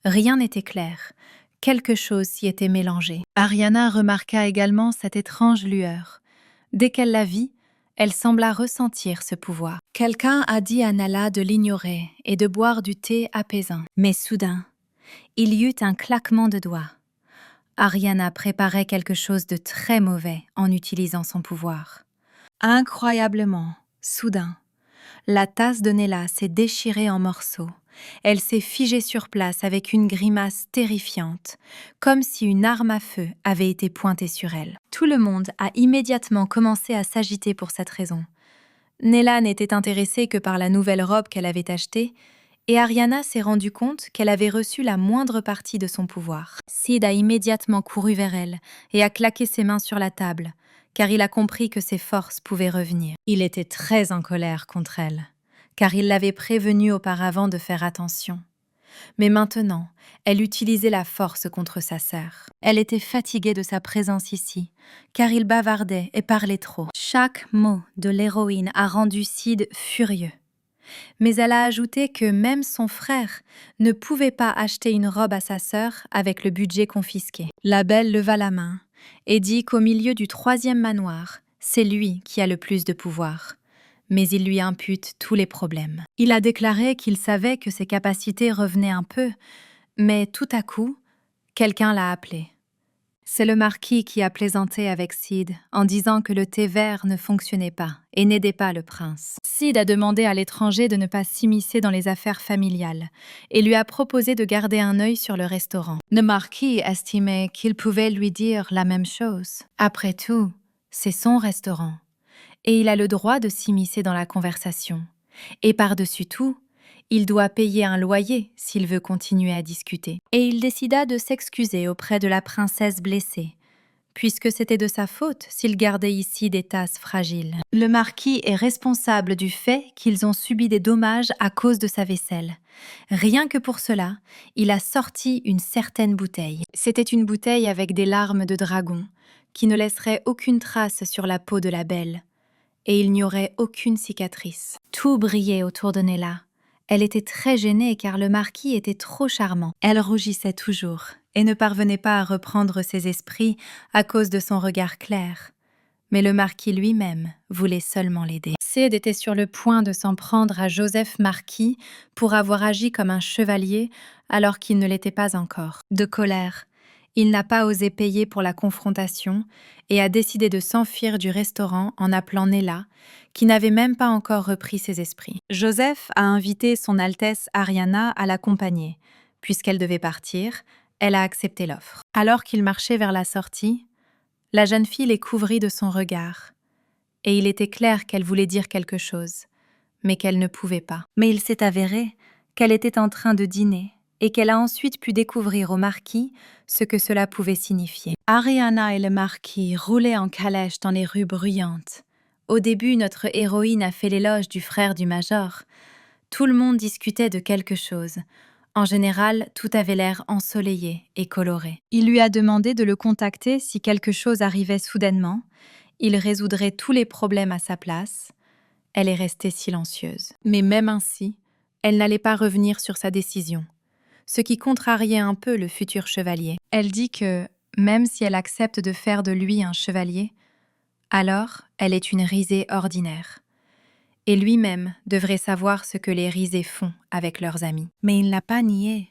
Rien n'était clair. Quelque chose s'y était mélangé. Ariana remarqua également cette étrange lueur. Dès qu'elle la vit, elle sembla ressentir ce pouvoir. Quelqu'un a dit à Nala de l'ignorer et de boire du thé apaisant. Mais soudain, il y eut un claquement de doigts. Ariana préparait quelque chose de très mauvais en utilisant son pouvoir. Incroyablement, soudain, la tasse de Nella s'est déchirée en morceaux. Elle s'est figée sur place avec une grimace terrifiante, comme si une arme à feu avait été pointée sur elle. Tout le monde a immédiatement commencé à s'agiter pour cette raison. Nella n'était intéressée que par la nouvelle robe qu'elle avait achetée, et Ariana s'est rendue compte qu'elle avait reçu la moindre partie de son pouvoir. Cid a immédiatement couru vers elle et a claqué ses mains sur la table, car il a compris que ses forces pouvaient revenir. Il était très en colère contre elle, car il l'avait prévenue auparavant de faire attention. Mais maintenant, elle utilisait la force contre sa sœur. Elle était fatiguée de sa présence ici, car il bavardait et parlait trop. Chaque mot de l'héroïne a rendu Cid furieux. Mais elle a ajouté que même son frère ne pouvait pas acheter une robe à sa sœur avec le budget confisqué. La belle leva la main et dit qu'au milieu du 3e manoir, c'est lui qui a le plus de pouvoir. Mais il lui impute tous les problèmes. Il a déclaré qu'il savait que ses capacités revenaient un peu, mais tout à coup, quelqu'un l'a appelé. C'est le marquis qui a plaisanté avec Cid en disant que le thé vert ne fonctionnait pas et n'aidait pas le prince. Cid a demandé à l'étranger de ne pas s'immiscer dans les affaires familiales et lui a proposé de garder un œil sur le restaurant. Le marquis estimait qu'il pouvait lui dire la même chose. Après tout, c'est son restaurant et il a le droit de s'immiscer dans la conversation. Et par-dessus tout, il doit payer un loyer s'il veut continuer à discuter. Et il décida de s'excuser auprès de la princesse blessée, puisque c'était de sa faute s'il gardait ici des tasses fragiles. Le marquis est responsable du fait qu'ils ont subi des dommages à cause de sa vaisselle. Rien que pour cela, il a sorti une certaine bouteille. C'était une bouteille avec des larmes de dragon, qui ne laisserait aucune trace sur la peau de la belle. Et il n'y aurait aucune cicatrice. Tout brillait autour de Nella. Elle était très gênée car le marquis était trop charmant. Elle rougissait toujours et ne parvenait pas à reprendre ses esprits à cause de son regard clair. Mais le marquis lui-même voulait seulement l'aider. Cid était sur le point de s'en prendre à Joseph Marquis pour avoir agi comme un chevalier alors qu'il ne l'était pas encore. De colère, Il n'a pas osé payer pour la confrontation et a décidé de s'enfuir du restaurant en appelant Nella, qui n'avait même pas encore repris ses esprits. Joseph a invité son Altesse Ariana à l'accompagner. Puisqu'elle devait partir, elle a accepté l'offre. Alors qu'il marchait vers la sortie, la jeune fille les couvrit de son regard. Et il était clair qu'elle voulait dire quelque chose, mais qu'elle ne pouvait pas. Mais il s'est avéré qu'elle était en train de dîner et qu'elle a ensuite pu découvrir au marquis ce que cela pouvait signifier. Ariana et le marquis roulaient en calèche dans les rues bruyantes. Au début, notre héroïne a fait l'éloge du frère du major. Tout le monde discutait de quelque chose. En général, tout avait l'air ensoleillé et coloré. Il lui a demandé de le contacter si quelque chose arrivait soudainement. Il résoudrait tous les problèmes à sa place. Elle est restée silencieuse. Mais même ainsi, elle n'allait pas revenir sur sa décision, ce qui contrariait un peu le futur chevalier. Elle dit que, même si elle accepte de faire de lui un chevalier, alors elle est une risée ordinaire. Et lui-même devrait savoir ce que les risées font avec leurs amis. Mais il n'a pas nié.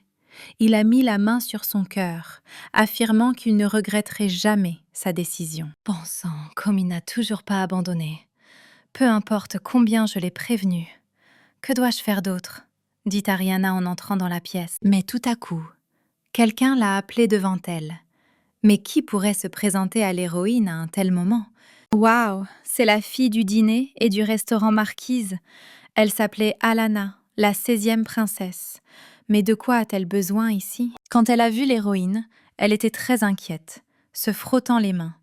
Il a mis la main sur son cœur, affirmant qu'il ne regretterait jamais sa décision. Bon sang, comme il n'a toujours pas abandonné. Peu importe combien je l'ai prévenu. Que dois-je faire d'autre ? Dit Ariana en entrant dans la pièce. Mais tout à coup, quelqu'un l'a appelée devant elle. Mais qui pourrait se présenter à l'héroïne à un tel moment ? Waouh, c'est la fille du dîner et du restaurant Marquise. Elle s'appelait Alana, la 16e princesse. Mais de quoi a-t-elle besoin ici ? Quand elle a vu l'héroïne, elle était très inquiète, se frottant les mains.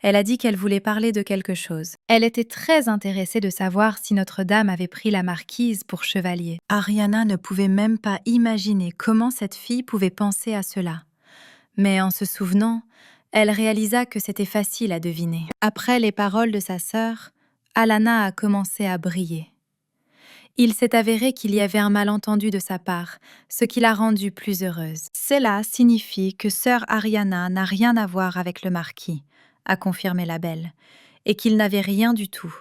Elle a dit qu'elle voulait parler de quelque chose. Elle était très intéressée de savoir si Notre-Dame avait pris la marquise pour chevalier. Ariana ne pouvait même pas imaginer comment cette fille pouvait penser à cela. Mais en se souvenant, elle réalisa que c'était facile à deviner. Après les paroles de sa sœur, Alana a commencé à briller. Il s'est avéré qu'il y avait un malentendu de sa part, ce qui l'a rendue plus heureuse. Cela signifie que sœur Ariana n'a rien à voir avec le marquis, a confirmé la belle, et qu'il n'avait rien du tout.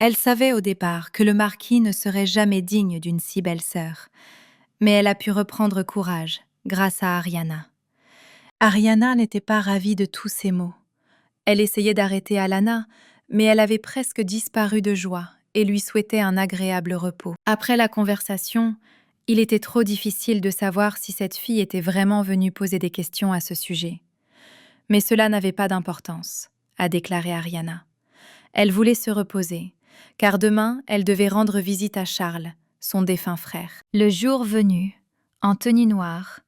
Elle savait au départ que le marquis ne serait jamais digne d'une si belle sœur, mais elle a pu reprendre courage grâce à Ariana. Ariana n'était pas ravie de tous ces mots. Elle essayait d'arrêter Alana, mais elle avait presque disparu de joie et lui souhaitait un agréable repos. Après la conversation, il était trop difficile de savoir si cette fille était vraiment venue poser des questions à ce sujet. Mais cela n'avait pas d'importance, a déclaré Ariana. Elle voulait se reposer, car demain, elle devait rendre visite à Charles, son défunt frère. Le jour venu, en tenue noire,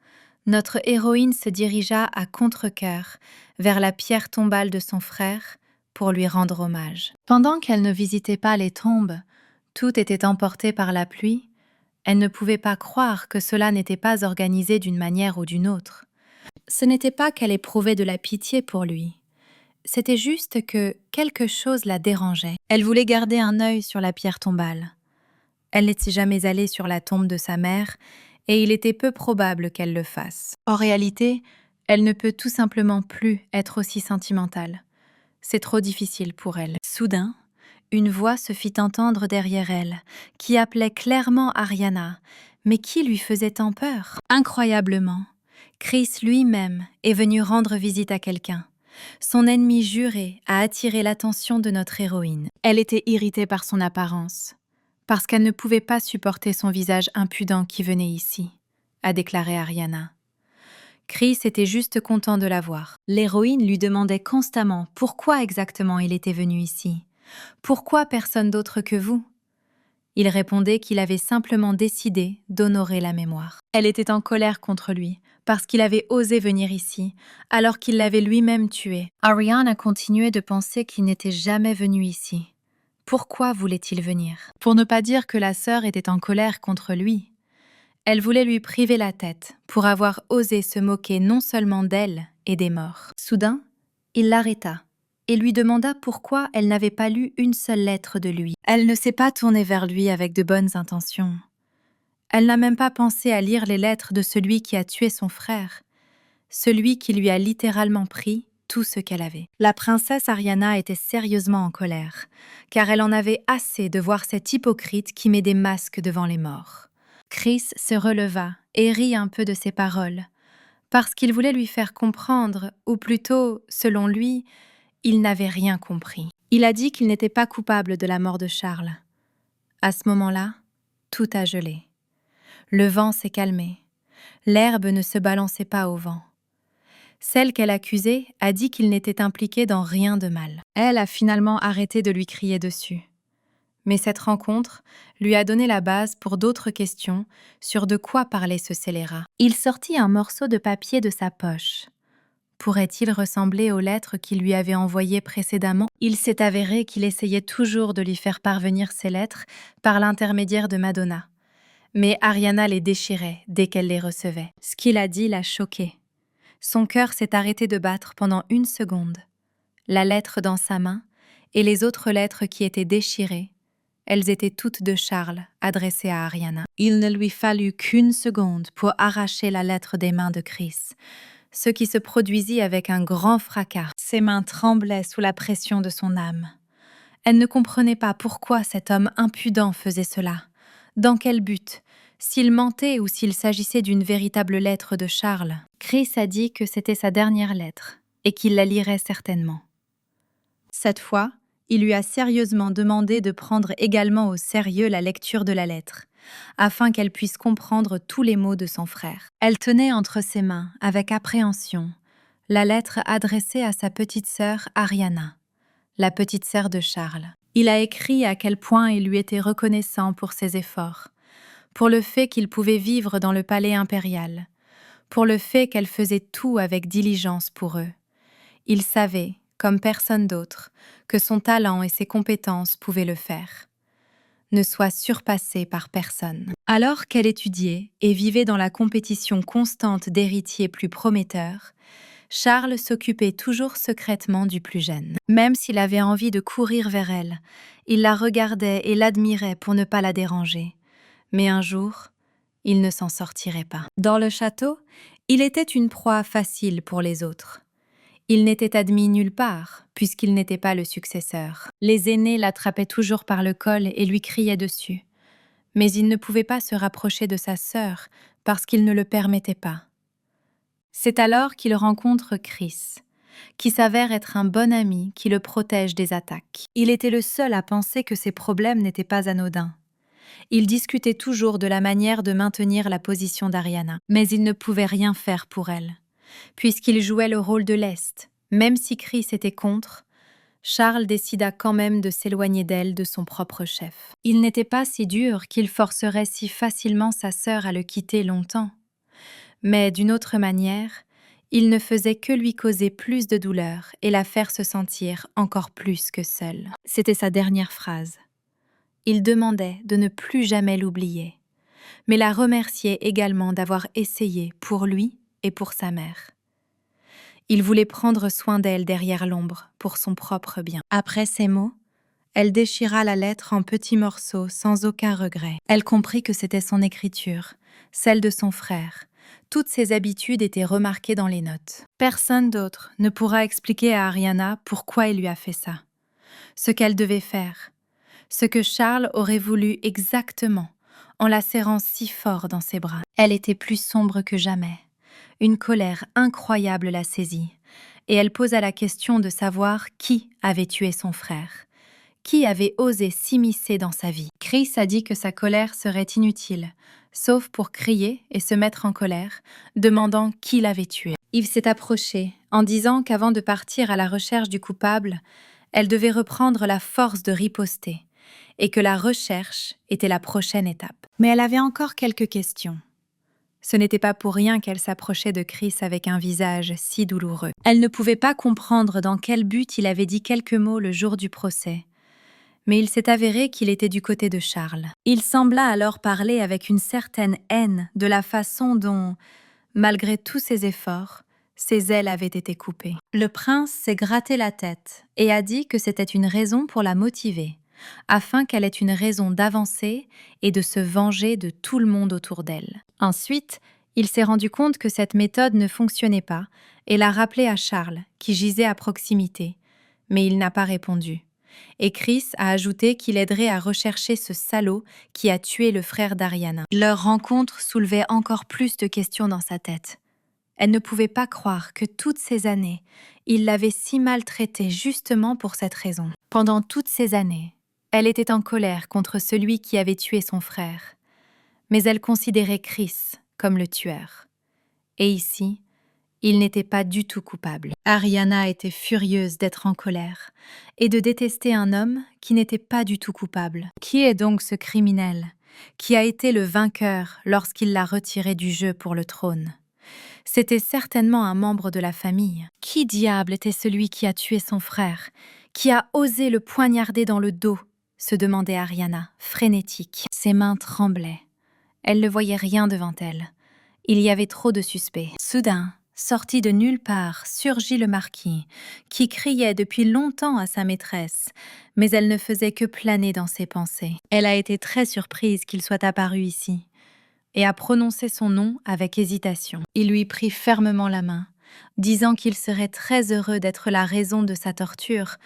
notre héroïne se dirigea à contre-cœur vers la pierre tombale de son frère pour lui rendre hommage. Pendant qu'elle ne visitait pas les tombes, tout était emporté par la pluie, elle ne pouvait pas croire que cela n'était pas organisé d'une manière ou d'une autre. Ce n'était pas qu'elle éprouvait de la pitié pour lui. C'était juste que quelque chose la dérangeait. Elle voulait garder un œil sur la pierre tombale. Elle n'était jamais allée sur la tombe de sa mère et il était peu probable qu'elle le fasse. En réalité, elle ne peut tout simplement plus être aussi sentimentale. C'est trop difficile pour elle. Soudain, une voix se fit entendre derrière elle, qui appelait clairement Ariana, mais qui lui faisait tant peur. Incroyablement, Chris lui-même est venu rendre visite à quelqu'un. Son ennemi juré a attiré l'attention de notre héroïne. Elle était irritée par son apparence, parce qu'elle ne pouvait pas supporter son visage impudent qui venait ici, a déclaré Ariana. Chris était juste content de la voir. L'héroïne lui demandait constamment pourquoi exactement il était venu ici. Pourquoi personne d'autre que vous ? Il répondait qu'il avait simplement décidé d'honorer la mémoire. Elle était en colère contre lui, parce qu'il avait osé venir ici, alors qu'il l'avait lui-même tué. Ariana continuait de penser qu'il n'était jamais venu ici. Pourquoi voulait-il venir ? Pour ne pas dire que la sœur était en colère contre lui. Elle voulait lui priver la tête pour avoir osé se moquer non seulement d'elle et des morts. Soudain, il l'arrêta et lui demanda pourquoi elle n'avait pas lu une seule lettre de lui. Elle ne s'est pas tournée vers lui avec de bonnes intentions. Elle n'a même pas pensé à lire les lettres de celui qui a tué son frère, celui qui lui a littéralement pris tout ce qu'elle avait. La princesse Ariana était sérieusement en colère, car elle en avait assez de voir cet hypocrite qui met des masques devant les morts. Chris se releva et rit un peu de ses paroles. parce qu'il voulait lui faire comprendre, ou plutôt, selon lui, il n'avait rien compris. Il a dit qu'il n'était pas coupable de la mort de Charles. À ce moment-là, tout a gelé. Le vent s'est calmé. L'herbe ne se balançait pas au vent. Celle qu'elle accusait a dit qu'il n'était impliqué dans rien de mal. Elle a finalement arrêté de lui crier dessus. Mais cette rencontre lui a donné la base pour d'autres questions sur de quoi parlait ce scélérat. Il sortit un morceau de papier de sa poche. Pourrait-il ressembler aux lettres qu'il lui avait envoyées précédemment? Il s'est avéré qu'il essayait toujours de lui faire parvenir ces lettres par l'intermédiaire de Madonna. Mais Ariana les déchirait dès qu'elle les recevait. Ce qu'il a dit l'a choqué. Son cœur s'est arrêté de battre pendant 1 seconde. La lettre dans sa main et les autres lettres qui étaient déchirées, elles étaient toutes de Charles, adressées à Ariana. Il ne lui fallut qu'1 seconde pour arracher la lettre des mains de Chris, ce qui se produisit avec un grand fracas. Ses mains tremblaient sous la pression de son âme. Elle ne comprenait pas pourquoi cet homme impudent faisait cela. Dans quel but? S'il mentait ou s'il s'agissait d'une véritable lettre de Charles. Chris a dit que c'était sa dernière lettre et qu'il la lirait certainement. Cette fois, il lui a sérieusement demandé de prendre également au sérieux la lecture de la lettre, afin qu'elle puisse comprendre tous les mots de son frère. Elle tenait entre ses mains, avec appréhension, la lettre adressée à sa petite sœur Ariana, la petite sœur de Charles. Il a écrit à quel point il lui était reconnaissant pour ses efforts, pour le fait qu'il pouvait vivre dans le palais impérial, pour le fait qu'elle faisait tout avec diligence pour eux. Il savait, comme personne d'autre, que son talent et ses compétences pouvaient le faire. Ne soit surpassé par personne. Alors qu'elle étudiait et vivait dans la compétition constante d'héritiers plus prometteurs, Charles s'occupait toujours secrètement du plus jeune. Même s'il avait envie de courir vers elle, il la regardait et l'admirait pour ne pas la déranger. Mais un jour, il ne s'en sortirait pas. Dans le château, il était une proie facile pour les autres. Il n'était admis nulle part, puisqu'il n'était pas le successeur. Les aînés l'attrapaient toujours par le col et lui criaient dessus. Mais il ne pouvait pas se rapprocher de sa sœur, parce qu'il ne le permettait pas. C'est alors qu'il rencontre Chris, qui s'avère être un bon ami qui le protège des attaques. Il était le seul à penser que ses problèmes n'étaient pas anodins. Il discutait toujours de la manière de maintenir la position d'Ariana, mais il ne pouvait rien faire pour elle. Puisqu'il jouait le rôle de lest, même si Chris était contre, Charles décida quand même de s'éloigner d'elle de son propre chef. Il n'était pas si dur qu'il forcerait si facilement sa sœur à le quitter longtemps. Mais d'une autre manière, il ne faisait que lui causer plus de douleur et la faire se sentir encore plus que seule. C'était sa dernière phrase. Il demandait de ne plus jamais l'oublier, mais la remerciait également d'avoir essayé pour lui et pour sa mère. Il voulait prendre soin d'elle derrière l'ombre pour son propre bien. Après ces mots, elle déchira la lettre en petits morceaux sans aucun regret. Elle comprit que c'était son écriture, celle de son frère. Toutes ses habitudes étaient remarquées dans les notes. Personne d'autre ne pourra expliquer à Ariana pourquoi il lui a fait ça, ce qu'elle devait faire, ce que Charles aurait voulu exactement en la serrant si fort dans ses bras. Elle était plus sombre que jamais. Une colère incroyable la saisit, et elle posa la question de savoir qui avait tué son frère, qui avait osé s'immiscer dans sa vie. Chris a dit que sa colère serait inutile, sauf pour crier et se mettre en colère, demandant qui l'avait tué. Yves s'est approché, en disant qu'avant de partir à la recherche du coupable, elle devait reprendre la force de riposter, et que la recherche était la prochaine étape. Mais elle avait encore quelques questions. Ce n'était pas pour rien qu'elle s'approchait de Chris avec un visage si douloureux. Elle ne pouvait pas comprendre dans quel but il avait dit quelques mots le jour du procès. Mais il s'est avéré qu'il était du côté de Charles. Il sembla alors parler avec une certaine haine de la façon dont, malgré tous ses efforts, ses ailes avaient été coupées. Le prince s'est gratté la tête et a dit que c'était une raison pour la motiver, afin qu'elle ait une raison d'avancer et de se venger de tout le monde autour d'elle. Ensuite, il s'est rendu compte que cette méthode ne fonctionnait pas et l'a rappelé à Charles, qui gisait à proximité, mais il n'a pas répondu. Et Chris a ajouté qu'il aiderait à rechercher ce salaud qui a tué le frère d'Ariana. Leur rencontre soulevait encore plus de questions dans sa tête. Elle ne pouvait pas croire que toutes ces années, il l'avait si maltraitée justement pour cette raison. Pendant toutes ces années, elle était en colère contre celui qui avait tué son frère, mais elle considérait Chris comme le tueur. Et ici, il n'était pas du tout coupable. Ariana était furieuse d'être en colère et de détester un homme qui n'était pas du tout coupable. Qui est donc ce criminel qui a été le vainqueur lorsqu'il l'a retiré du jeu pour le trône? C'était certainement un membre de la famille. Qui diable était celui qui a tué son frère, qui a osé le poignarder dans le dos? Se demandait Ariana, frénétique. Ses mains tremblaient. Elle ne voyait rien devant elle. Il y avait trop de suspects. Soudain, sorti de nulle part, surgit le marquis, qui criait depuis longtemps à sa maîtresse, mais elle ne faisait que planer dans ses pensées. Elle a été très surprise qu'il soit apparu ici, et a prononcé son nom avec hésitation. Il lui prit fermement la main, disant qu'il serait très heureux d'être la raison de sa torture,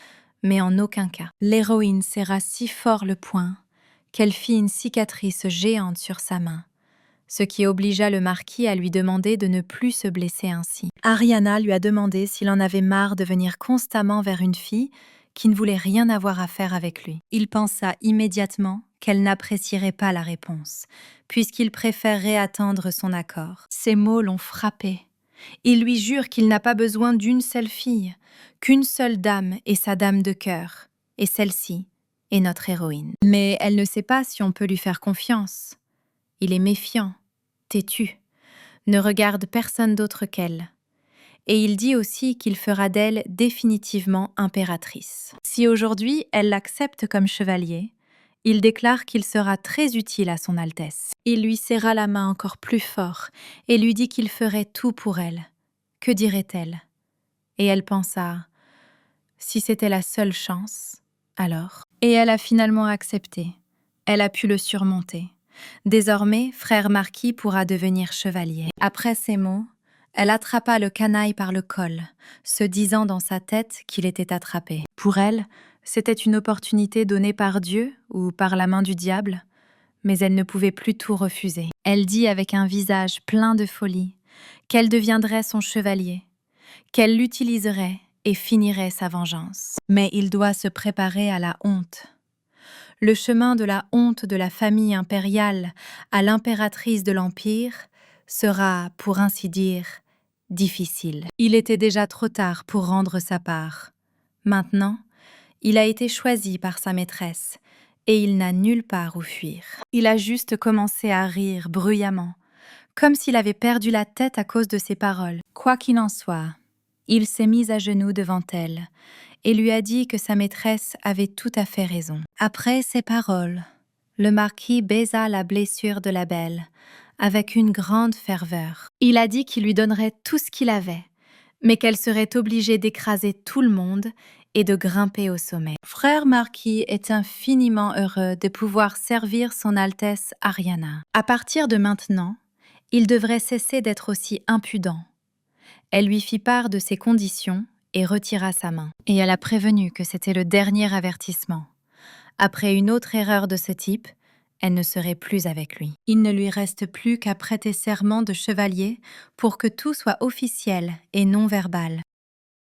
mais en aucun cas. L'héroïne serra si fort le poing qu'elle fit une cicatrice géante sur sa main, ce qui obligea le marquis à lui demander de ne plus se blesser ainsi. Ariana lui a demandé s'il en avait marre de venir constamment vers une fille qui ne voulait rien avoir à faire avec lui. Il pensa immédiatement qu'elle n'apprécierait pas la réponse, puisqu'il préférerait attendre son accord. Ces mots l'ont frappé. Il lui jure qu'il n'a pas besoin d'une seule fille, qu'une seule dame est sa dame de cœur, et celle-ci est notre héroïne. Mais elle ne sait pas si on peut lui faire confiance. Il est méfiant, têtu, ne regarde personne d'autre qu'elle. Et il dit aussi qu'il fera d'elle définitivement impératrice. Si aujourd'hui elle l'accepte comme chevalier, il déclare qu'il sera très utile à son Altesse. Il lui serra la main encore plus fort et lui dit qu'il ferait tout pour elle. Que dirait-elle? Et elle pensa, si c'était la seule chance, alors. Et elle a finalement accepté. Elle a pu le surmonter. Désormais, frère Marquis pourra devenir chevalier. Après ces mots, elle attrapa le canaille par le col, se disant dans sa tête qu'il était attrapé. Pour elle, c'était une opportunité donnée par Dieu ou par la main du diable, mais elle ne pouvait plus tout refuser. Elle dit avec un visage plein de folie qu'elle deviendrait son chevalier, qu'elle l'utiliserait et finirait sa vengeance. Mais il doit se préparer à la honte. Le chemin de la honte de la famille impériale à l'impératrice de l'Empire sera, pour ainsi dire, difficile. Il était déjà trop tard pour rendre sa part. Maintenant, il a été choisi par sa maîtresse et il n'a nulle part où fuir. Il a juste commencé à rire bruyamment, comme s'il avait perdu la tête à cause de ses paroles. Quoi qu'il en soit, il s'est mis à genoux devant elle et lui a dit que sa maîtresse avait tout à fait raison. Après ces paroles, le marquis baisa la blessure de la belle avec une grande ferveur. Il a dit qu'il lui donnerait tout ce qu'il avait, mais qu'elle serait obligée d'écraser tout le monde et de grimper au sommet. Frère Marquis est infiniment heureux de pouvoir servir son Altesse Ariana. À partir de maintenant, il devrait cesser d'être aussi impudent. Elle lui fit part de ses conditions et retira sa main. Et elle a prévenu que c'était le dernier avertissement. Après une autre erreur de ce type, elle ne serait plus avec lui. Il ne lui reste plus qu'à prêter serment de chevalier pour que tout soit officiel et non verbal.